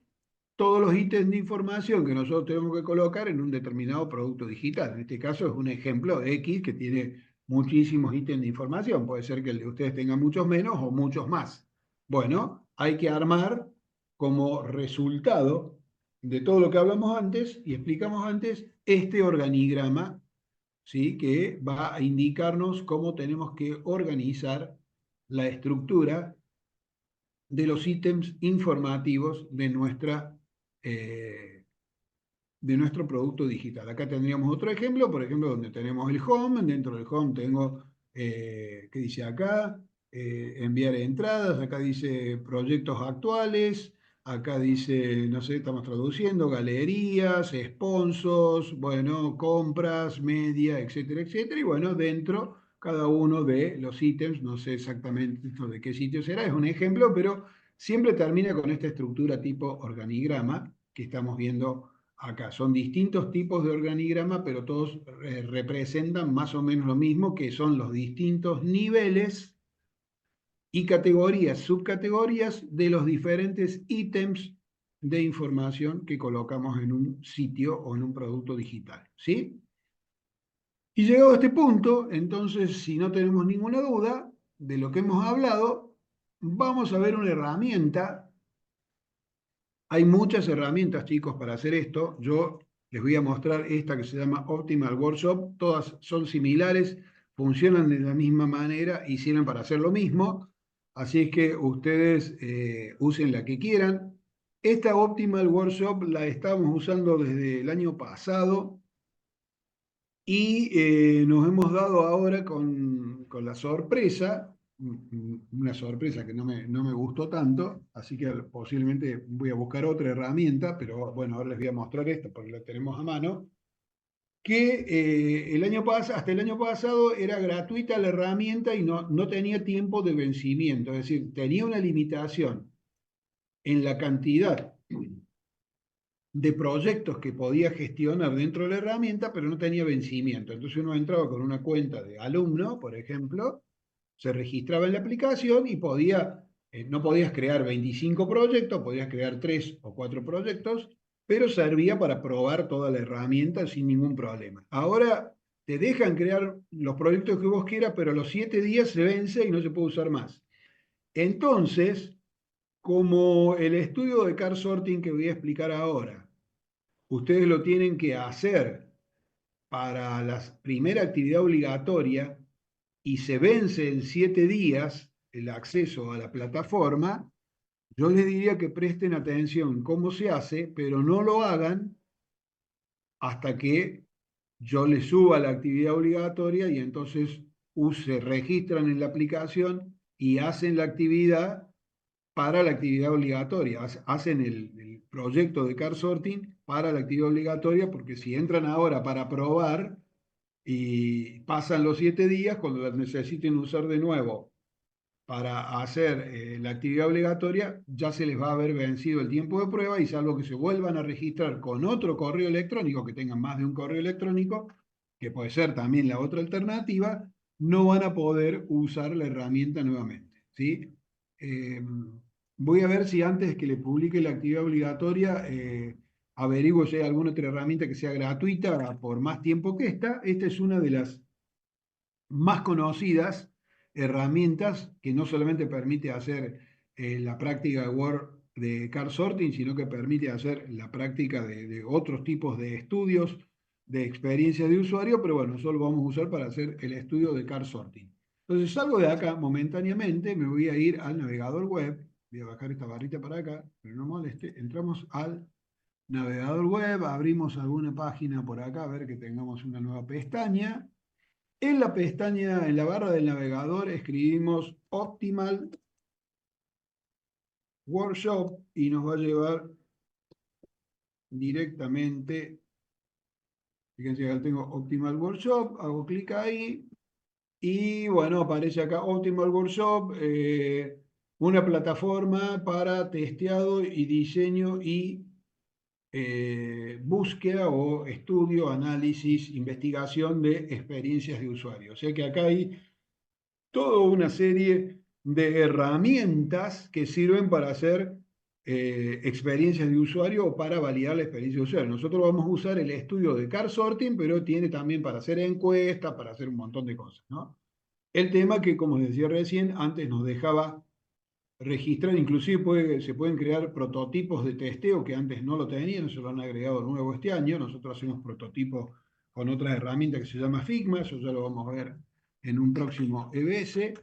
todos los ítems de información que nosotros tenemos que colocar en un determinado producto digital. En este caso es un ejemplo de X que tiene muchísimos ítems de información. Puede ser que el de ustedes tenga muchos menos o muchos más. Bueno, hay que armar como resultado de todo lo que hablamos antes y explicamos antes este organigrama, ¿sí? Que va a indicarnos cómo tenemos que organizar la estructura de los ítems informativos de nuestro producto digital. Acá tendríamos otro ejemplo, por ejemplo, donde tenemos el home. Dentro del home tengo, ¿qué dice acá? Enviar entradas. Acá dice proyectos actuales. Acá dice, no sé, estamos traduciendo, galerías, sponsors, bueno, compras, media, etcétera, etcétera. Y bueno, dentro cada uno de los ítems, no sé exactamente esto de qué sitio será, es un ejemplo, pero siempre termina con esta estructura tipo organigrama que estamos viendo acá. Son distintos tipos de organigrama, pero todos representan más o menos lo mismo, que son los distintos niveles y categorías, subcategorías de los diferentes ítems de información que colocamos en un sitio o en un producto digital, ¿sí? Y llegado a este punto, entonces, si no tenemos ninguna duda de lo que hemos hablado, vamos a ver una herramienta. Hay muchas herramientas, chicos, para hacer esto. Yo les voy a mostrar esta que se llama Optimal Workshop. Todas son similares, funcionan de la misma manera y sirven para hacer lo mismo. Así es que ustedes usen la que quieran. Esta Optimal Workshop la estamos usando desde el año pasado y nos hemos dado ahora con la sorpresa, una sorpresa que no me gustó tanto, así que posiblemente voy a buscar otra herramienta, pero bueno, ahora les voy a mostrar esta porque la tenemos a mano, que hasta el año pasado era gratuita la herramienta y no tenía tiempo de vencimiento, es decir, tenía una limitación en la cantidad de proyectos que podía gestionar dentro de la herramienta, pero no tenía vencimiento. Entonces uno entraba con una cuenta de alumno, por ejemplo, se registraba en la aplicación y no podías crear 25 proyectos, podías crear 3 o 4 proyectos, pero servía para probar toda la herramienta sin ningún problema. Ahora te dejan crear los proyectos que vos quieras, pero a los 7 días se vence y no se puede usar más. Entonces, como el estudio de car sorting que voy a explicar ahora, ustedes lo tienen que hacer para la primera actividad obligatoria y se vence en 7 días el acceso a la plataforma, yo les diría que presten atención cómo se hace, pero no lo hagan hasta que yo les suba la actividad obligatoria y entonces se registran en la aplicación y hacen la actividad para la actividad obligatoria. Hacen el proyecto de car sorting para la actividad obligatoria, porque si entran ahora para probar y pasan los 7 días, cuando la necesiten usar de nuevo para hacer la actividad obligatoria, ya se les va a haber vencido el tiempo de prueba y salvo que se vuelvan a registrar con otro correo electrónico, que tengan más de un correo electrónico, que puede ser también la otra alternativa, no van a poder usar la herramienta nuevamente, ¿sí? Eh, Voy a ver si antes que le publique la actividad obligatoria, averiguo si hay alguna otra herramienta que sea gratuita por más tiempo que esta. Esta es una de las más conocidas herramientas que no solamente permite hacer la práctica de Word de card sorting, sino que permite hacer la práctica de otros tipos de estudios de experiencia de usuario, pero bueno, eso lo vamos a usar para hacer el estudio de card sorting. Entonces salgo de acá momentáneamente, me voy a ir al navegador web, voy a bajar esta barrita para acá, pero no moleste, entramos al navegador web, abrimos alguna página por acá, a ver que tengamos una nueva pestaña. En la pestaña, en la barra del navegador, escribimos Optimal Workshop y nos va a llevar directamente. Fíjense que acá tengo Optimal Workshop, hago clic ahí y bueno, aparece acá Optimal Workshop, una plataforma para testeado y diseño y búsqueda o estudio, análisis, investigación de experiencias de usuario. O sea que acá hay toda una serie de herramientas que sirven para hacer experiencias de usuario o para validar la experiencia de usuario. Nosotros vamos a usar el estudio de Car Sorting, pero tiene también para hacer encuestas, para hacer un montón de cosas, ¿no? El tema que, como les decía recién, antes nos dejaba registrar, inclusive se pueden crear prototipos de testeo que antes no lo tenían, eso lo han agregado nuevo este año. Nosotros hacemos prototipos con otra herramienta que se llama Figma, eso ya lo vamos a ver en un próximo EBS.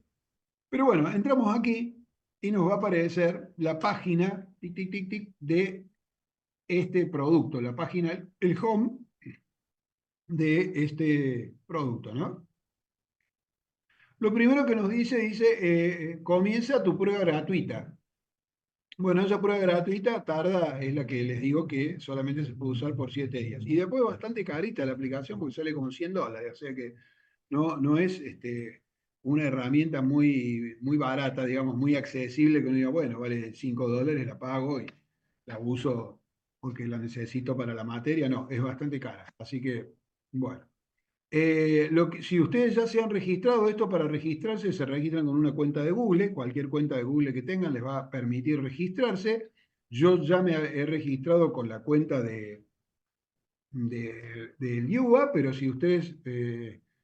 Pero bueno, entramos aquí y nos va a aparecer la página tic, tic, tic, tic, de este producto, la página, el home de este producto, ¿no? Lo primero que nos dice, comienza tu prueba gratuita. Bueno, esa prueba gratuita tarda, es la que les digo que solamente se puede usar por 7 días. Y después bastante carita la aplicación porque sale como $100, o sea que no es una herramienta muy barata, digamos, muy accesible, que uno diga, bueno, vale $5, la pago y la uso porque la necesito para la materia. No, es bastante cara. Así que, bueno. Si ustedes ya se han registrado, esto para registrarse se registran con una cuenta de Google, cualquier cuenta de Google que tengan les va a permitir registrarse. Yo ya me he registrado con la cuenta del UBA, pero si ustedes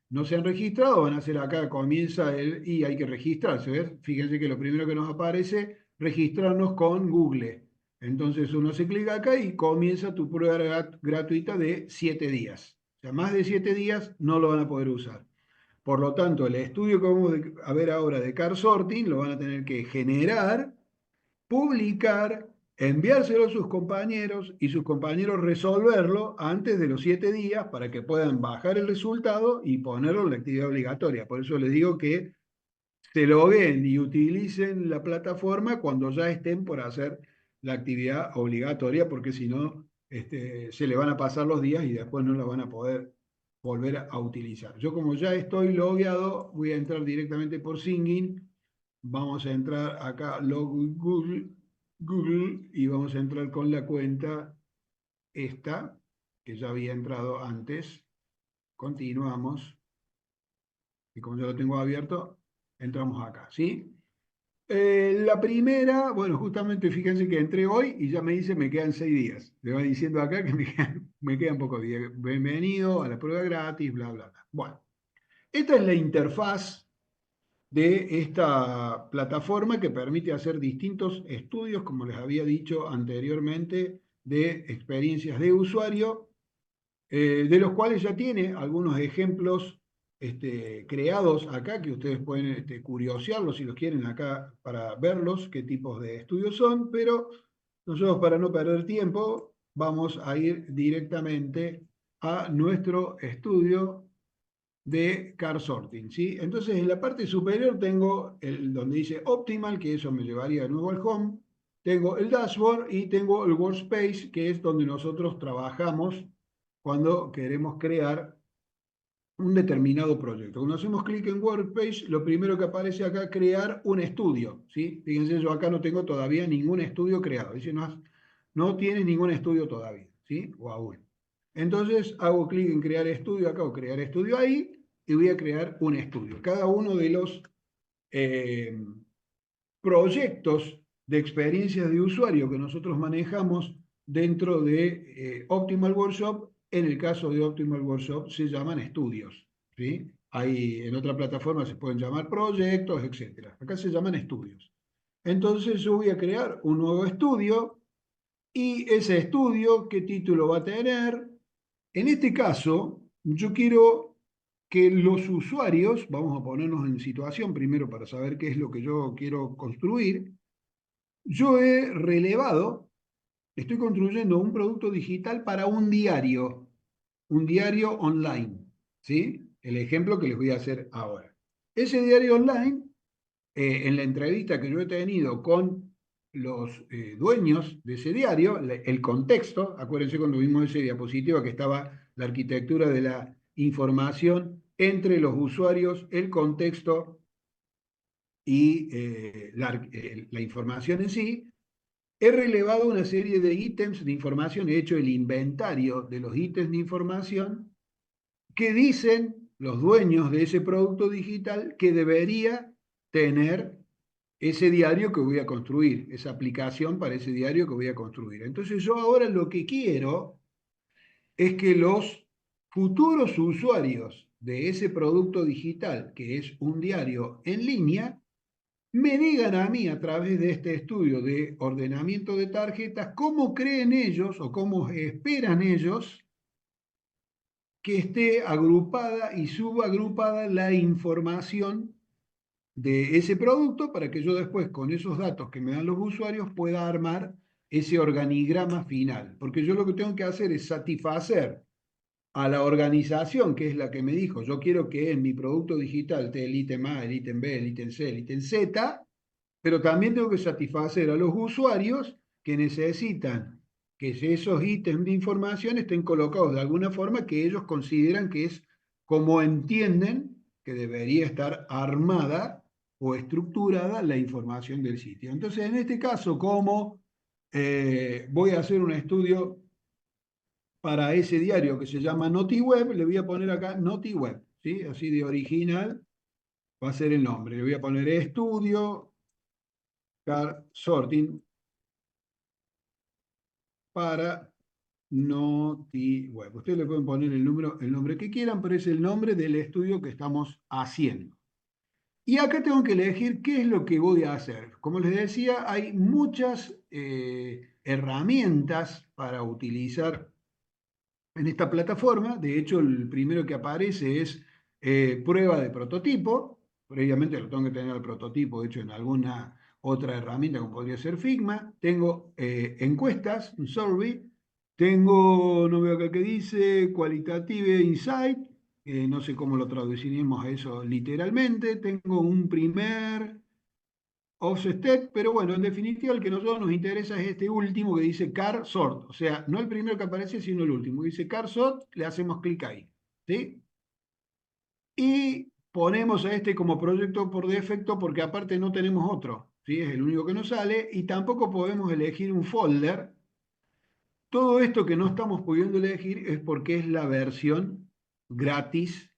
no se han registrado, van a hacer acá, comienza y hay que registrarse, ¿ves? Fíjense que lo primero que nos aparece, registrarnos con Google. Entonces uno se clica acá y comienza tu prueba gratuita de 7 días. O sea, más de 7 días no lo van a poder usar. Por lo tanto, el estudio que vamos a ver ahora de Car Sorting lo van a tener que generar, publicar, enviárselo a sus compañeros y sus compañeros resolverlo antes de los 7 días para que puedan bajar el resultado y ponerlo en la actividad obligatoria. Por eso les digo que se logueen y utilicen la plataforma cuando ya estén por hacer la actividad obligatoria, porque si no, se le van a pasar los días y después no la van a poder volver a utilizar. Yo como ya estoy logueado, voy a entrar directamente por Singin. Vamos a entrar acá, Google, y vamos a entrar con la cuenta esta, que ya había entrado antes. Continuamos. Y como ya lo tengo abierto, entramos acá, ¿sí? La primera, bueno, justamente fíjense que entré hoy y ya me dice me quedan 6 días. Le va diciendo acá que me quedan pocos días. Bienvenido a la prueba gratis, bla, bla, bla. Bueno, esta es la interfaz de esta plataforma que permite hacer distintos estudios, como les había dicho anteriormente, de experiencias de usuario, de los cuales ya tiene algunos ejemplos creados acá, que ustedes pueden curiosearlos si los quieren acá para verlos, qué tipos de estudios son, pero nosotros para no perder tiempo vamos a ir directamente a nuestro estudio de Car Sorting, ¿sí? Entonces en la parte superior tengo donde dice Optimal, que eso me llevaría de nuevo al Home, tengo el Dashboard y tengo el Workspace, que es donde nosotros trabajamos cuando queremos crear un determinado proyecto. Cuando hacemos clic en Workspace, lo primero que aparece acá es crear un estudio, ¿sí? Fíjense, yo acá no tengo todavía ningún estudio creado. Dice, no tienes ningún estudio todavía, ¿sí? O aún. Entonces hago clic en crear estudio acá o crear estudio ahí y voy a crear un estudio. Cada uno de los proyectos de experiencias de usuario que nosotros manejamos dentro de Optimal Workshop, en el caso de Optimal Workshop se llaman estudios, ¿sí? Hay, en otra plataforma se pueden llamar proyectos, etc. Acá se llaman estudios. Entonces yo voy a crear un nuevo estudio y ese estudio, ¿qué título va a tener? En este caso, yo quiero que los usuarios, vamos a ponernos en situación primero para saber qué es lo que yo quiero construir. Yo he relevado, estoy construyendo un producto digital para un diario online, ¿sí? el ejemplo que les voy a hacer ahora. Ese diario online, en la entrevista que yo he tenido con los dueños de ese diario, el contexto, acuérdense cuando vimos esa diapositiva que estaba la arquitectura de la información entre los usuarios, el contexto y la información en sí. He relevado una serie de ítems de información, he hecho el inventario de los ítems de información que dicen los dueños de ese producto digital que debería tener ese diario que voy a construir, esa aplicación para ese diario que voy a construir. Entonces yo ahora lo que quiero es que los futuros usuarios de ese producto digital, que es un diario en línea, me digan a mí a través de este estudio de ordenamiento de tarjetas cómo creen ellos o cómo esperan ellos que esté agrupada y subagrupada la información de ese producto para que yo después con esos datos que me dan los usuarios pueda armar ese organigrama final. Porque yo lo que tengo que hacer es satisfacer a la organización, que es la que me dijo, yo quiero que en mi producto digital esté el ítem A, el ítem B, el ítem C, el ítem Z, pero también tengo que satisfacer a los usuarios que necesitan que esos ítems de información estén colocados de alguna forma que ellos consideran que es como entienden que debería estar armada o estructurada la información del sitio. Entonces, en este caso, como voy a hacer un estudio para ese diario que se llama NotiWeb, le voy a poner acá NotiWeb, ¿sí? Así de original va a ser el nombre. Le voy a poner estudio car sorting para NotiWeb. Ustedes le pueden poner el nombre que quieran, pero es el nombre del estudio que estamos haciendo. Y acá tengo que elegir qué es lo que voy a hacer. Como les decía, hay muchas herramientas para utilizar en esta plataforma. De hecho, el primero que aparece es prueba de prototipo. Previamente lo tengo que tener el prototipo hecho en alguna otra herramienta como podría ser Figma. Tengo encuestas, un survey. Tengo, no veo acá qué dice, Qualitative Insight. No sé cómo lo traduciríamos a eso literalmente. Tengo un primer Offset, pero bueno, en definitiva el que a nosotros nos interesa es este último que dice Car Sort, o sea, no el primero que aparece, sino el último. Dice Car Sort, le hacemos clic ahí, ¿sí? Y ponemos a este como proyecto por defecto porque aparte no tenemos otro, ¿sí? Es el único que nos sale y tampoco podemos elegir un folder. Todo esto que no estamos pudiendo elegir es porque es la versión gratis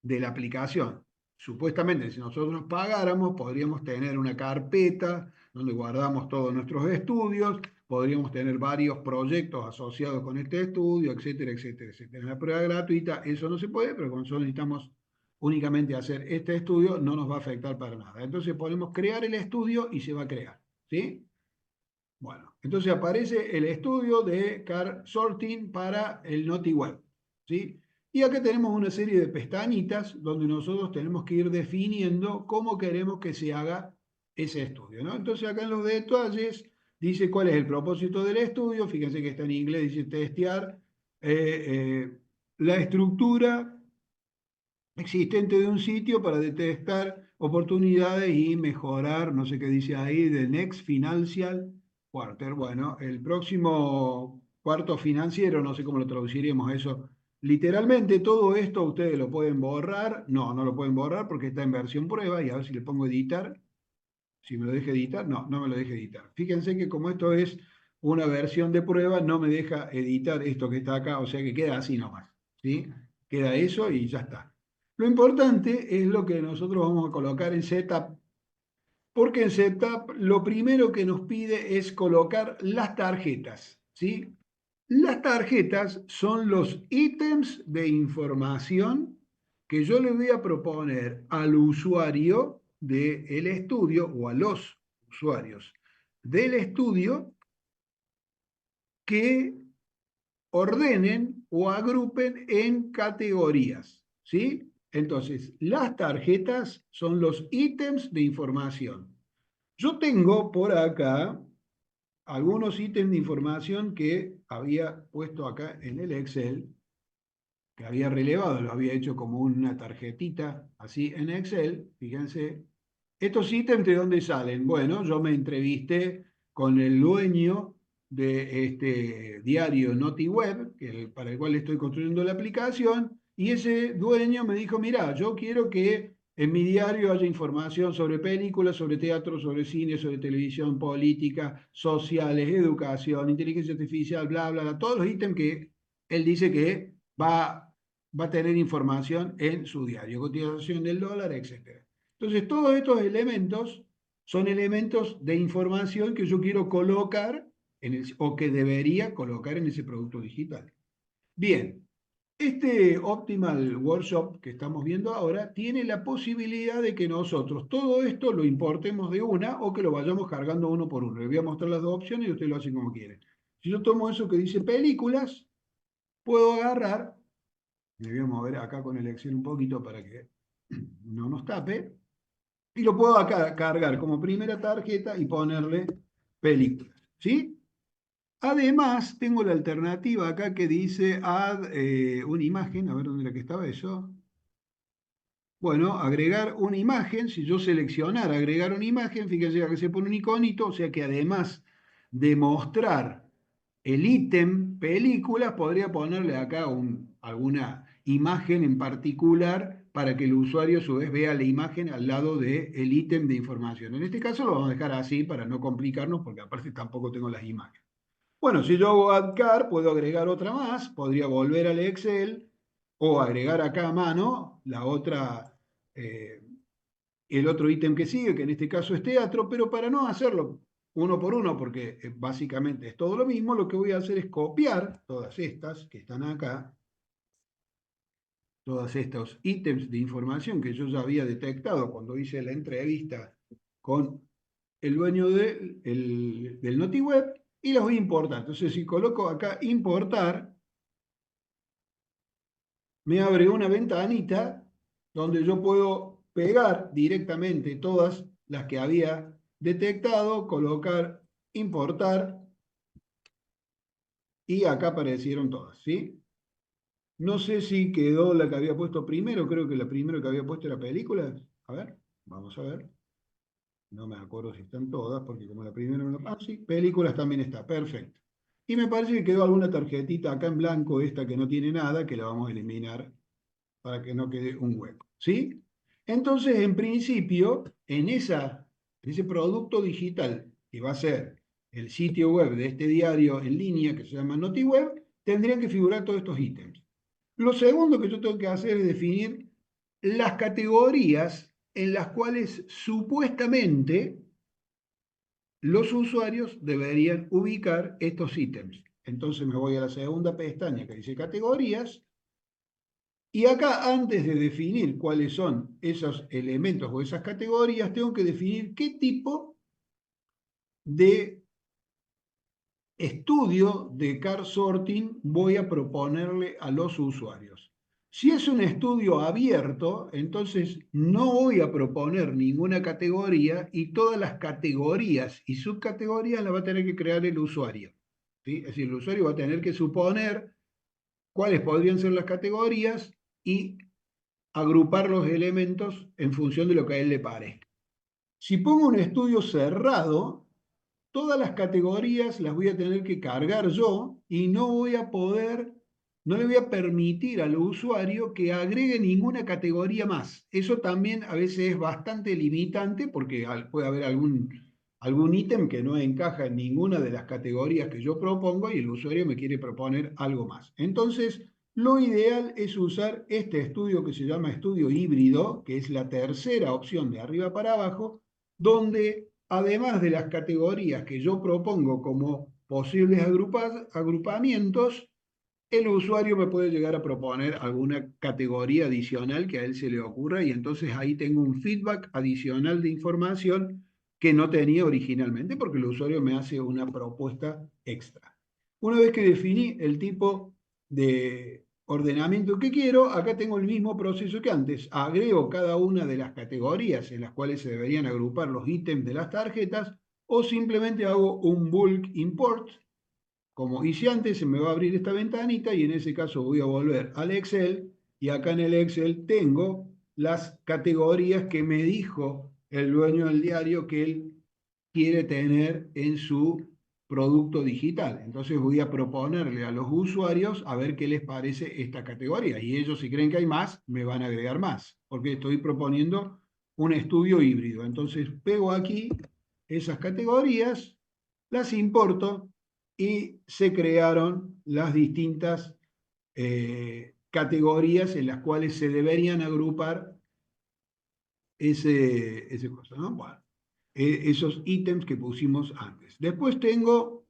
de la aplicación. Supuestamente, si nosotros pagáramos, podríamos tener una carpeta donde guardamos todos nuestros estudios, podríamos tener varios proyectos asociados con este estudio, etcétera, etcétera, etcétera. En la prueba gratuita eso no se puede, pero cuando nosotros necesitamos únicamente hacer este estudio, no nos va a afectar para nada. Entonces podemos crear el estudio y se va a crear, ¿sí? Bueno, entonces aparece el estudio de Car Sorting para el NotiWeb, ¿sí? Y acá tenemos una serie de pestañitas donde nosotros tenemos que ir definiendo cómo queremos que se haga ese estudio, ¿no? Entonces acá en los detalles dice cuál es el propósito del estudio, fíjense que está en inglés, dice testear la estructura existente de un sitio para detectar oportunidades y mejorar, no sé qué dice ahí, the next financial quarter. Bueno, el próximo cuarto financiero, no sé cómo lo traduciríamos eso. Literalmente todo esto ustedes lo pueden borrar. No, no lo pueden borrar porque está en versión prueba y a ver si le pongo editar. Si me lo deja editar, no, no me lo deja editar. Fíjense que como esto es una versión de prueba, no me deja editar esto que está acá, o sea que queda así nomás, ¿sí? Queda eso y ya está. Lo importante es lo que nosotros vamos a colocar en Setup, porque en Setup lo primero que nos pide es colocar las tarjetas, ¿sí? Las tarjetas son los ítems de información que yo le voy a proponer al usuario del estudio o a los usuarios del estudio que ordenen o agrupen en categorías, ¿sí? Entonces, las tarjetas son los ítems de información. Yo tengo por acá algunos ítems de información que había puesto acá en el Excel, que había relevado, lo había hecho como una tarjetita, así en Excel, fíjense. ¿Estos ítems de dónde salen? Bueno, yo me entrevisté con el dueño de este diario NotiWeb, para el cual estoy construyendo la aplicación, y ese dueño me dijo, mira, yo quiero que en mi diario haya información sobre películas, sobre teatro, sobre cine, sobre televisión, política, sociales, educación, inteligencia artificial, bla, bla, bla, todos los ítems que él dice que va a tener información en su diario, cotización del dólar, etc. Entonces, todos estos elementos son elementos de información que yo quiero colocar o que debería colocar en ese producto digital. Bien, este Optimal Workshop que estamos viendo ahora tiene la posibilidad de que nosotros todo esto lo importemos de una o que lo vayamos cargando uno por uno. Les voy a mostrar las dos opciones y ustedes lo hacen como quieren. Si yo tomo eso que dice películas, puedo agarrar, me voy a mover acá con el Excel un poquito para que no nos tape, y lo puedo acá cargar como primera tarjeta y ponerle películas, ¿sí? Además, tengo la alternativa acá que dice add una imagen, a ver dónde era que estaba eso. Bueno, agregar una imagen, si yo seleccionara agregar una imagen, fíjense que se pone un iconito, o sea que además de mostrar el ítem películas, podría ponerle acá alguna imagen en particular para que el usuario a su vez vea la imagen al lado del ítem de información. En este caso lo vamos a dejar así para no complicarnos, porque aparte tampoco tengo las imágenes. Bueno, si yo hago add car, puedo agregar otra más, podría volver al Excel o agregar acá a mano la otra, el otro ítem que sigue, que en este caso es teatro, pero para no hacerlo uno por uno, porque básicamente es todo lo mismo, lo que voy a hacer es copiar todas estas que están acá, todos estos ítems de información que yo ya había detectado cuando hice la entrevista con el dueño del NotiWeb, y los voy a importar. Entonces, si coloco acá importar, me abre una ventanita donde yo puedo pegar directamente todas las que había detectado, colocar, importar, y acá aparecieron todas, ¿sí? No sé si quedó la que había puesto primero, creo que la primera que había puesto era películas. A ver, vamos a ver. No me acuerdo si están todas, porque como la primera no... Ah, sí, películas también está, perfecto. Y me parece que quedó alguna tarjetita acá en blanco, esta que no tiene nada, que la vamos a eliminar para que no quede un hueco, ¿sí? Entonces, en principio, en ese producto digital, que va a ser el sitio web de este diario en línea, que se llama NotiWeb, tendrían que figurar todos estos ítems. Lo segundo que yo tengo que hacer es definir las categorías en las cuales supuestamente los usuarios deberían ubicar estos ítems. Entonces me voy a la segunda pestaña que dice categorías, y acá antes de definir cuáles son esos elementos o esas categorías, tengo que definir qué tipo de estudio de car sorting voy a proponerle a los usuarios. Si es un estudio abierto, entonces no voy a proponer ninguna categoría y todas las categorías y subcategorías las va a tener que crear el usuario, ¿sí? Es decir, el usuario va a tener que suponer cuáles podrían ser las categorías y agrupar los elementos en función de lo que a él le parezca. Si pongo un estudio cerrado, todas las categorías las voy a tener que cargar yo y no le voy a permitir al usuario que agregue ninguna categoría más. Eso también a veces es bastante limitante porque puede haber algún ítem que no encaja en ninguna de las categorías que yo propongo y el usuario me quiere proponer algo más. Entonces, lo ideal es usar este estudio que se llama estudio híbrido, que es la tercera opción de arriba para abajo, donde además de las categorías que yo propongo como posibles agrupamientos, el usuario me puede llegar a proponer alguna categoría adicional que a él se le ocurra y entonces ahí tengo un feedback adicional de información que no tenía originalmente porque el usuario me hace una propuesta extra. Una vez que definí el tipo de ordenamiento que quiero, acá tengo el mismo proceso que antes. Agrego cada una de las categorías en las cuales se deberían agrupar los ítems de las tarjetas o simplemente hago un bulk import como hice antes, se me va a abrir esta ventanita y en ese caso voy a volver al Excel y acá en el Excel tengo las categorías que me dijo el dueño del diario que él quiere tener en su producto digital. Entonces voy a proponerle a los usuarios a ver qué les parece esta categoría. Y ellos, si creen que hay más, me van a agregar más, porque estoy proponiendo un estudio híbrido. Entonces pego aquí esas categorías, las importo y se crearon las distintas categorías en las cuales se deberían agrupar ese cosa, ¿no? Bueno, esos ítems que pusimos antes. Después tengo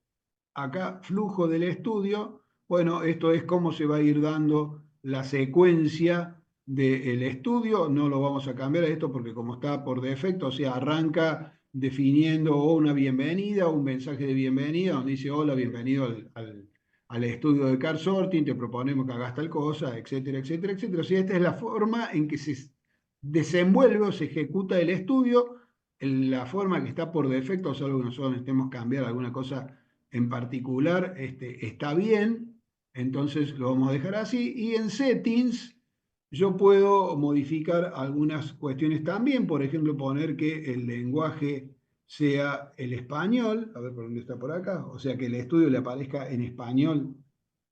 acá flujo del estudio. Bueno, esto es cómo se va a ir dando la secuencia del estudio. No lo vamos a cambiar a esto porque como está por defecto, o sea, arranca definiendo una bienvenida, un mensaje de bienvenida, donde dice, hola, bienvenido al estudio de Car Sorting, te proponemos que hagas tal cosa, etcétera, etcétera, etcétera. O sea, esta es la forma en que se desenvuelve o se ejecuta el estudio, en la forma que está por defecto, salvo que nosotros necesitemos cambiar alguna cosa en particular, está bien, entonces lo vamos a dejar así. Y en settings yo puedo modificar algunas cuestiones también, por ejemplo, poner que el lenguaje sea el español, a ver por dónde está por acá, o sea que el estudio le aparezca en español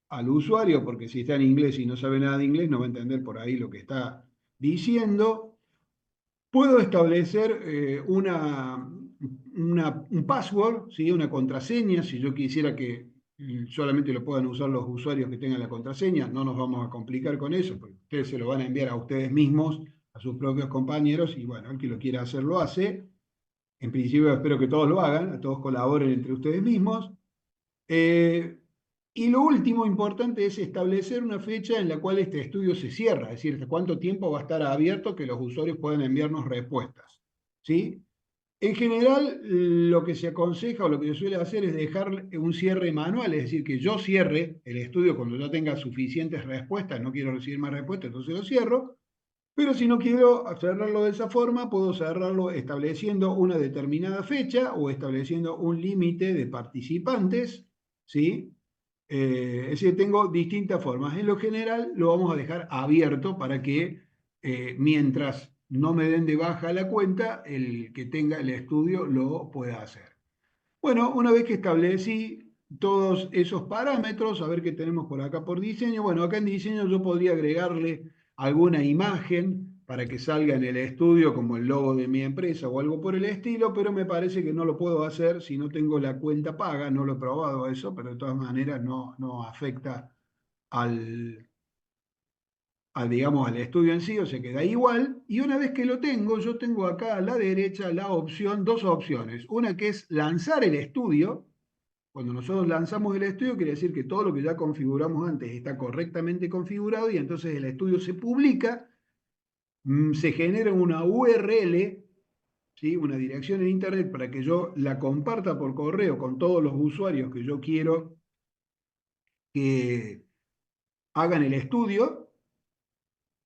al usuario, porque si está en inglés y no sabe nada de inglés, no va a entender por ahí lo que está diciendo. Puedo establecer un password, ¿sí? Una contraseña, si yo quisiera que solamente lo puedan usar los usuarios que tengan la contraseña. No nos vamos a complicar con eso, porque ustedes se lo van a enviar a ustedes mismos, a sus propios compañeros, y bueno, el que lo quiera hacer lo hace. En principio espero que todos lo hagan, a todos colaboren entre ustedes mismos. Eh, y lo último importante es establecer una fecha en la cual este estudio se cierra, es decir, hasta cuánto tiempo va a estar abierto que los usuarios puedan enviarnos respuestas, ¿sí? En general, lo que se aconseja o lo que se suele hacer es dejar un cierre manual, es decir, que yo cierre el estudio cuando ya tenga suficientes respuestas, no quiero recibir más respuestas, entonces lo cierro, pero si no quiero cerrarlo de esa forma, puedo cerrarlo estableciendo una determinada fecha o estableciendo un límite de participantes, ¿sí? Es decir, tengo distintas formas. En lo general, lo vamos a dejar abierto para que mientras no me den de baja la cuenta, el que tenga el estudio lo pueda hacer. Bueno, una vez que establecí todos esos parámetros, a ver qué tenemos por acá por diseño. Bueno, acá en diseño yo podría agregarle alguna imagen para que salga en el estudio como el logo de mi empresa o algo por el estilo, pero me parece que no lo puedo hacer si no tengo la cuenta paga. No lo he probado eso, pero de todas maneras no afecta al, digamos, al estudio en sí, o se queda igual. Y una vez que lo tengo, yo tengo acá a la derecha la opción, dos opciones. Una que es lanzar el estudio. Cuando nosotros lanzamos el estudio, quiere decir que todo lo que ya configuramos antes está correctamente configurado y entonces el estudio se publica, se genera una URL, ¿sí? Una dirección en Internet para que yo la comparta por correo con todos los usuarios que yo quiero que hagan el estudio.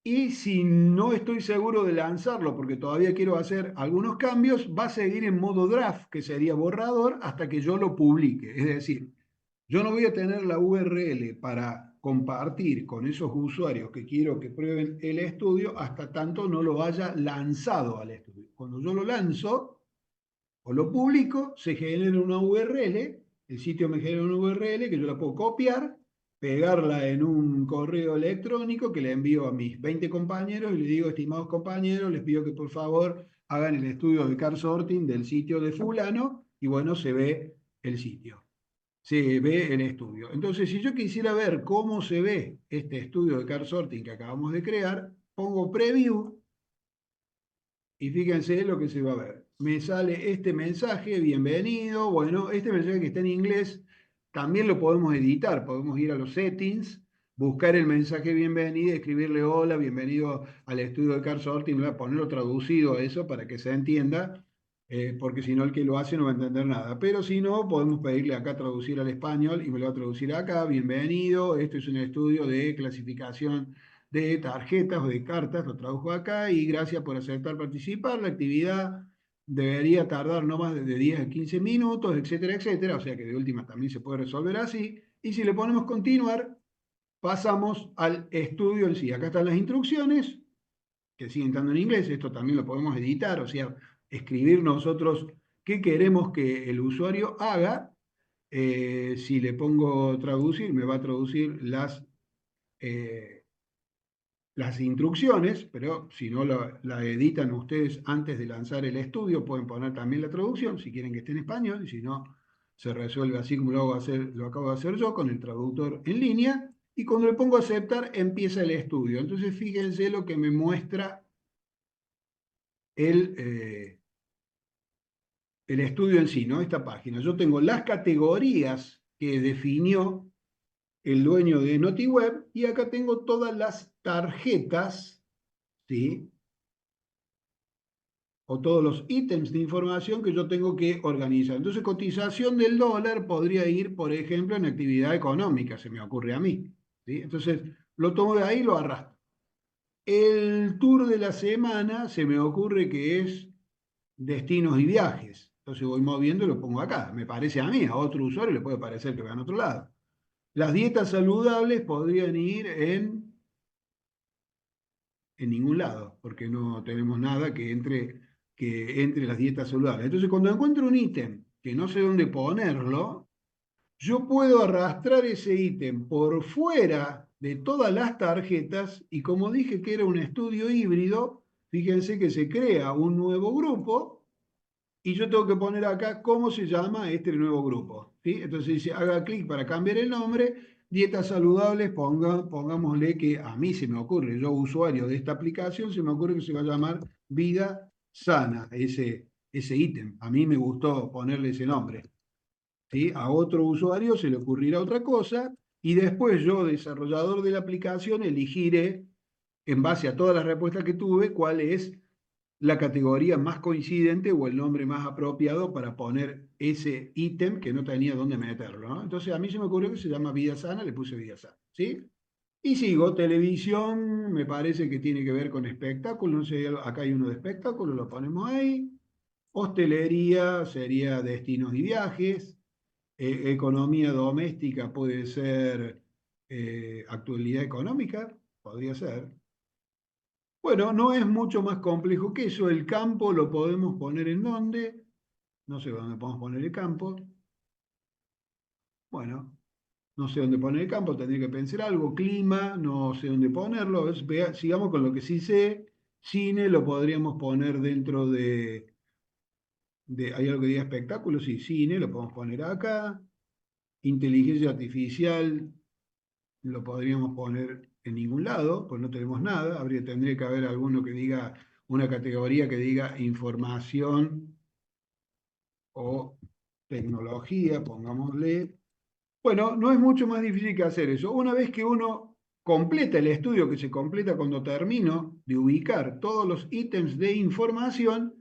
Y si no estoy seguro de lanzarlo porque todavía quiero hacer algunos cambios, va a seguir en modo draft, que sería borrador, hasta que yo lo publique. Es decir, yo no voy a tener la URL para compartir con esos usuarios que quiero que prueben el estudio hasta tanto no lo haya lanzado al estudio. Cuando yo lo lanzo o lo publico, se genera una URL, el sitio me genera una URL que yo la puedo copiar, pegarla en un correo electrónico que le envío a mis 20 compañeros y le digo, estimados compañeros, les pido que por favor hagan el estudio de car sorting del sitio de fulano y bueno, se ve el sitio, se ve el estudio. Entonces, si yo quisiera ver cómo se ve este estudio de car sorting que acabamos de crear, pongo preview y fíjense lo que se va a ver. Me sale este mensaje, bienvenido. Bueno, este mensaje que está en inglés también lo podemos editar. Podemos ir a los settings, buscar el mensaje bienvenido, escribirle hola, bienvenido al estudio de car sorting, ponerlo traducido a eso para que se entienda, porque si no el que lo hace no va a entender nada. Pero si no, podemos pedirle acá traducir al español y me lo va a traducir acá. Bienvenido, esto es un estudio de clasificación de tarjetas o de cartas, lo tradujo acá, y gracias por aceptar participar. La actividad debería tardar no más de 10 a 15 minutos, etcétera, etcétera. O sea que de última también se puede resolver así. Y si le ponemos continuar, pasamos al estudio en sí. Acá están las instrucciones, que siguen estando en inglés. Esto también lo podemos editar, o sea, escribir nosotros qué queremos que el usuario haga. Si le pongo traducir, me va a traducir las instrucciones, pero si no la editan ustedes antes de lanzar el estudio, pueden poner también la traducción, si quieren que esté en español, y si no, se resuelve así como lo acabo de hacer yo, con el traductor en línea, y cuando le pongo aceptar, empieza el estudio. Entonces, fíjense lo que me muestra el estudio en sí, ¿no? Esta página. Yo tengo las categorías que definió el dueño de NotiWeb, y acá tengo todas las tarjetas, ¿sí? O todos los ítems de información que yo tengo que organizar. Entonces, cotización del dólar podría ir, por ejemplo, en actividad económica, se me ocurre a mí, ¿sí? Entonces, lo tomo de ahí y lo arrastro. El tour de la semana se me ocurre que es destinos y viajes. Entonces voy moviendo y lo pongo acá. Me parece a mí, a otro usuario le puede parecer que va en otro lado. Las dietas saludables podrían ir en ningún lado, porque no tenemos nada que entre las dietas saludables. Entonces, cuando encuentro un ítem que no sé dónde ponerlo, yo puedo arrastrar ese ítem por fuera de todas las tarjetas, y como dije que era un estudio híbrido, fíjense que se crea un nuevo grupo y yo tengo que poner acá cómo se llama este nuevo grupo, ¿sí? Entonces dice, haga clic para cambiar el nombre, dietas saludables, pongámosle que a mí se me ocurre, yo usuario de esta aplicación, se me ocurre que se va a llamar Vida Sana, ese ítem. A mí me gustó ponerle ese nombre, ¿sí? A otro usuario se le ocurrirá otra cosa, y después yo, desarrollador de la aplicación, elegiré, en base a todas las respuestas que tuve, cuál es la categoría más coincidente o el nombre más apropiado para poner ese ítem que no tenía dónde meterlo, ¿no? Entonces a mí se me ocurrió que se llama Vida Sana, le puse Vida Sana, ¿sí? Y sigo, televisión, me parece que tiene que ver con espectáculo, no sé, acá hay uno de espectáculo, lo ponemos ahí. Hostelería sería destinos y viajes. Economía doméstica puede ser actualidad económica, podría ser. Bueno, no es mucho más complejo que eso. El campo lo podemos poner en dónde. No sé dónde podemos poner el campo. Bueno, no sé dónde poner el campo, tendría que pensar algo. Clima, no sé dónde ponerlo. Sigamos con lo que sí sé. Cine lo podríamos poner dentro ¿hay algo que diga espectáculo? Sí, cine, lo podemos poner acá. Inteligencia artificial lo podríamos poner en ningún lado, pues no tenemos nada. Tendría que haber alguno que diga, una categoría que diga información o tecnología, pongámosle. Bueno, no es mucho más difícil que hacer eso. Una vez que uno completa el estudio, que se completa cuando termino de ubicar todos los ítems de información,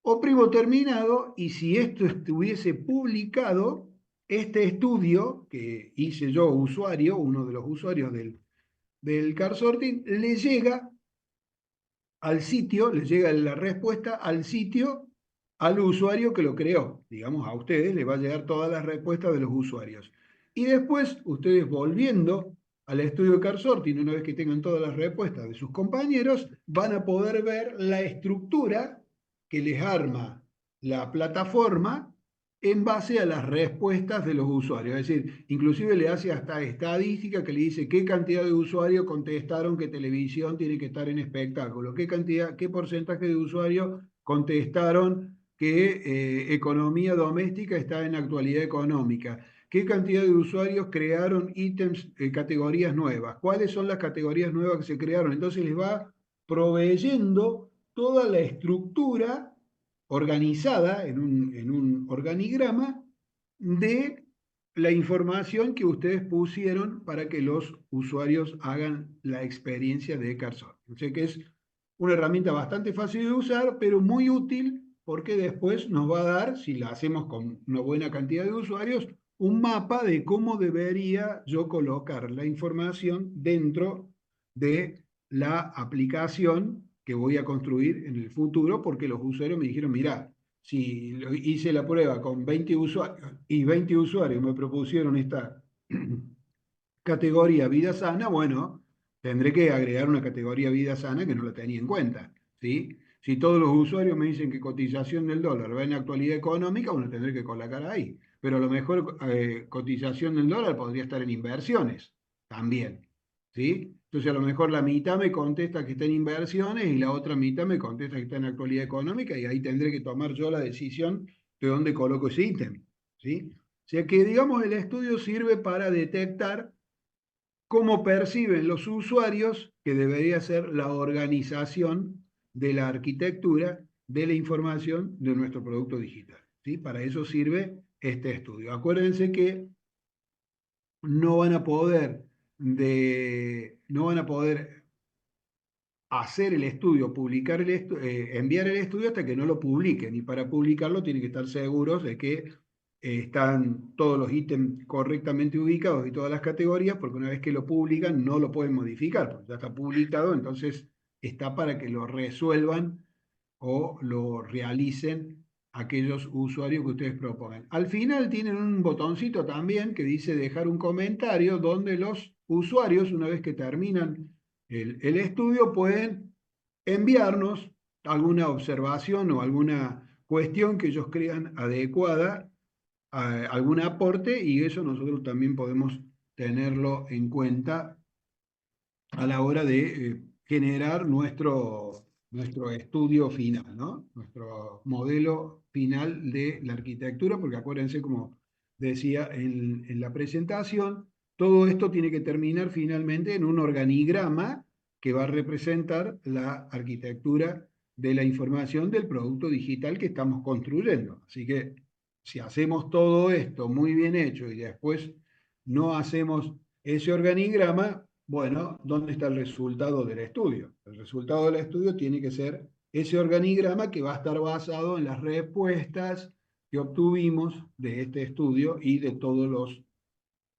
oprimo terminado, y si esto estuviese publicado, este estudio que hice yo, usuario, uno de los usuarios del car sorting, le llega al sitio, le llega la respuesta al sitio, al usuario que lo creó. Digamos, a ustedes les va a llegar todas las respuestas de los usuarios. Y después, ustedes volviendo al estudio de car sorting, una vez que tengan todas las respuestas de sus compañeros, van a poder ver la estructura que les arma la plataforma en base a las respuestas de los usuarios. Es decir, inclusive le hace hasta estadística que le dice qué cantidad de usuarios contestaron que televisión tiene que estar en espectáculo, qué porcentaje de usuarios contestaron que economía doméstica está en actualidad económica, qué cantidad de usuarios crearon ítems, categorías nuevas, cuáles son las categorías nuevas que se crearon. Entonces les va proveyendo toda la estructura organizada en un organigrama de la información que ustedes pusieron para que los usuarios hagan la experiencia de Carson. O sea que es una herramienta bastante fácil de usar, pero muy útil, porque después nos va a dar, si la hacemos con una buena cantidad de usuarios, un mapa de cómo debería yo colocar la información dentro de la aplicación que voy a construir en el futuro, porque los usuarios me dijeron, mirá, si hice la prueba con 20 usuarios y 20 usuarios me propusieron esta categoría vida sana, bueno, tendré que agregar una categoría vida sana que no la tenía en cuenta, ¿sí? Si todos los usuarios me dicen que cotización del dólar va en actualidad económica, bueno, tendré que colocar ahí. Pero a lo mejor cotización del dólar podría estar en inversiones también, ¿sí? Entonces a lo mejor la mitad me contesta que está en inversiones y la otra mitad me contesta que está en actualidad económica y ahí tendré que tomar yo la decisión de dónde coloco ese ítem, ¿sí? O sea que, digamos, el estudio sirve para detectar cómo perciben los usuarios, que debería ser la organización de la arquitectura de la información de nuestro producto digital, ¿sí? Para eso sirve este estudio. Acuérdense que no van a poder, no van a poder hacer el estudio, publicar enviar el estudio hasta que no lo publiquen. Y para publicarlo tienen que estar seguros de que están todos los ítems correctamente ubicados y todas las categorías, porque una vez que lo publican no lo pueden modificar, porque ya está publicado, entonces está para que lo resuelvan o lo realicen aquellos usuarios que ustedes propongan. Al final tienen un botoncito también que dice dejar un comentario donde los usuarios, una vez que terminan el estudio, pueden enviarnos alguna observación o alguna cuestión que ellos crean adecuada, algún aporte, y eso nosotros también podemos tenerlo en cuenta a la hora de generar nuestro estudio final, ¿no? Nuestro modelo final de la arquitectura, porque acuérdense, como decía en la presentación, todo esto tiene que terminar finalmente en un organigrama que va a representar la arquitectura de la información del producto digital que estamos construyendo. Así que si hacemos todo esto muy bien hecho y después no hacemos ese organigrama, bueno, ¿dónde está el resultado del estudio? El resultado del estudio tiene que ser ese organigrama que va a estar basado en las respuestas que obtuvimos de este estudio y de todos los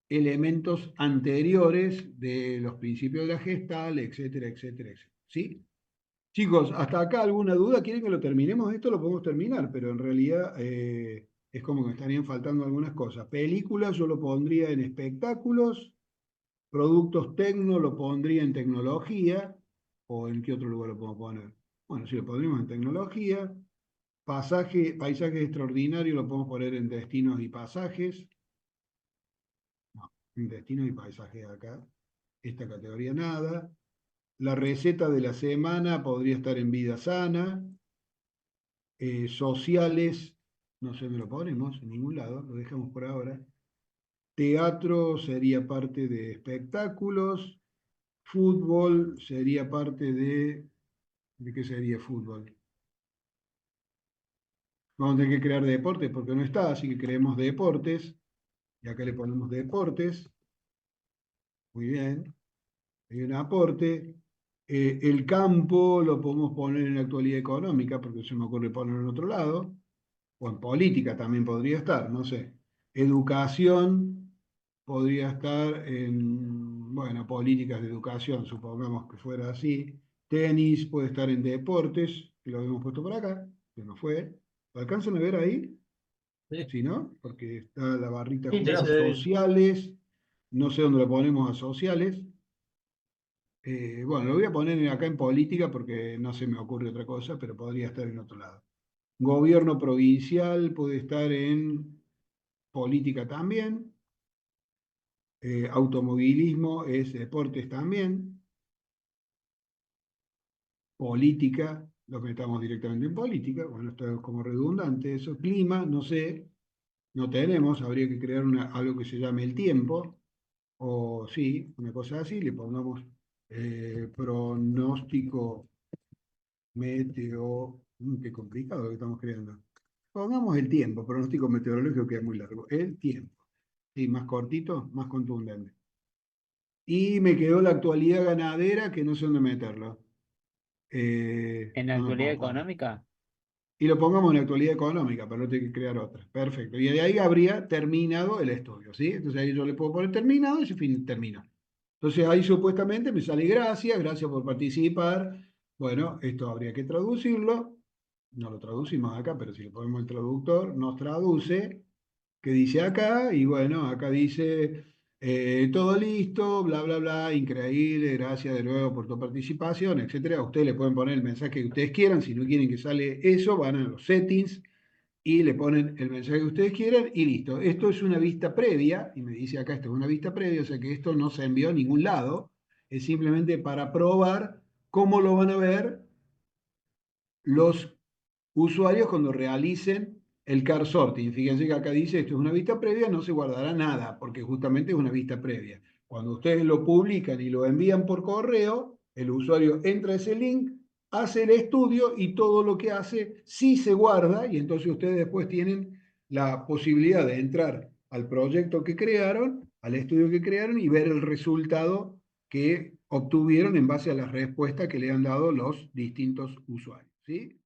elementos anteriores de los principios de la Gestalt, etcétera, etcétera, etcétera. ¿Sí? Chicos, ¿hasta acá alguna duda? ¿Quieren que lo terminemos? Esto lo podemos terminar, pero en realidad es como que me estarían faltando algunas cosas. Películas yo lo pondría en espectáculos. Productos tecno lo pondría en tecnología, o en qué otro lugar lo podemos poner. Bueno, si lo pondríamos en tecnología, paisajes extraordinarios lo podemos poner en destinos y pasajes. No, en destinos y paisajes acá. Esta categoría nada. La receta de la semana podría estar en vida sana. Sociales, no sé dónde lo ponemos, en ningún lado, lo dejamos por ahora. Teatro sería parte de espectáculos. Fútbol sería parte ¿de qué sería fútbol? Vamos a tener que crear deportes porque no está, así que creemos deportes. Y acá le ponemos deportes. Muy bien. Hay un aporte. El campo lo podemos poner en actualidad económica porque se me ocurre ponerlo en otro lado. O en política también podría estar, no sé. Educación podría estar en, bueno, políticas de educación, supongamos que fuera así. Tenis puede estar en deportes, que lo habíamos puesto por acá, que no fue. ¿Lo alcanzan a ver ahí? Sí, Sí, ¿no? Porque está la barrita Sí, justa. sí, se pero ve bien. Sociales, no sé dónde lo ponemos a sociales. Bueno, lo voy a poner acá en política porque no se me ocurre otra cosa, pero podría estar en otro lado. Gobierno provincial puede estar en política también. Automovilismo es deportes también. Política, lo metamos directamente en política. Bueno, esto es como redundante. Eso, clima, no sé, no tenemos. Habría que crear algo que se llame el tiempo. O sí, una cosa así. Le pongamos pronóstico meteo. Qué complicado lo que estamos creando. Pongamos el tiempo, pronóstico meteorológico queda muy largo. El tiempo. Sí, más cortito, más contundente. Y me quedó la actualidad ganadera, que no sé dónde meterlo. En la ¿Dónde actualidad puedo poner? económica, Y lo pongamos en actualidad económica, para no tener que crear otra. Perfecto. Y de ahí habría terminado el estudio, ¿sí? Entonces ahí yo le puedo poner terminado y se terminó. Entonces ahí supuestamente me sale gracias, gracias por participar. Bueno, esto habría que traducirlo. no lo traducimos acá, pero si le ponemos el traductor, nos traduce que dice acá, y bueno, acá dice todo listo, bla, bla, bla, increíble, gracias de nuevo por tu participación, etcétera. Ustedes le pueden poner el mensaje que ustedes quieran, si no quieren que sale eso, van a los settings y le ponen el mensaje que ustedes quieran y listo. Esto es una vista previa, y me dice acá, esto es una vista previa, o sea que esto no se envió a ningún lado, es simplemente para probar cómo lo van a ver los usuarios cuando realicen el car sorting. Fíjense que acá dice, esto es una vista previa, no se guardará nada, porque justamente es una vista previa. Cuando ustedes lo publican y lo envían por correo, el usuario entra a ese link, hace el estudio y todo lo que hace sí se guarda, y entonces ustedes después tienen la posibilidad de entrar al proyecto que crearon, al estudio que crearon y ver el resultado que obtuvieron en base a las respuestas que le han dado los distintos usuarios. ¿Sí?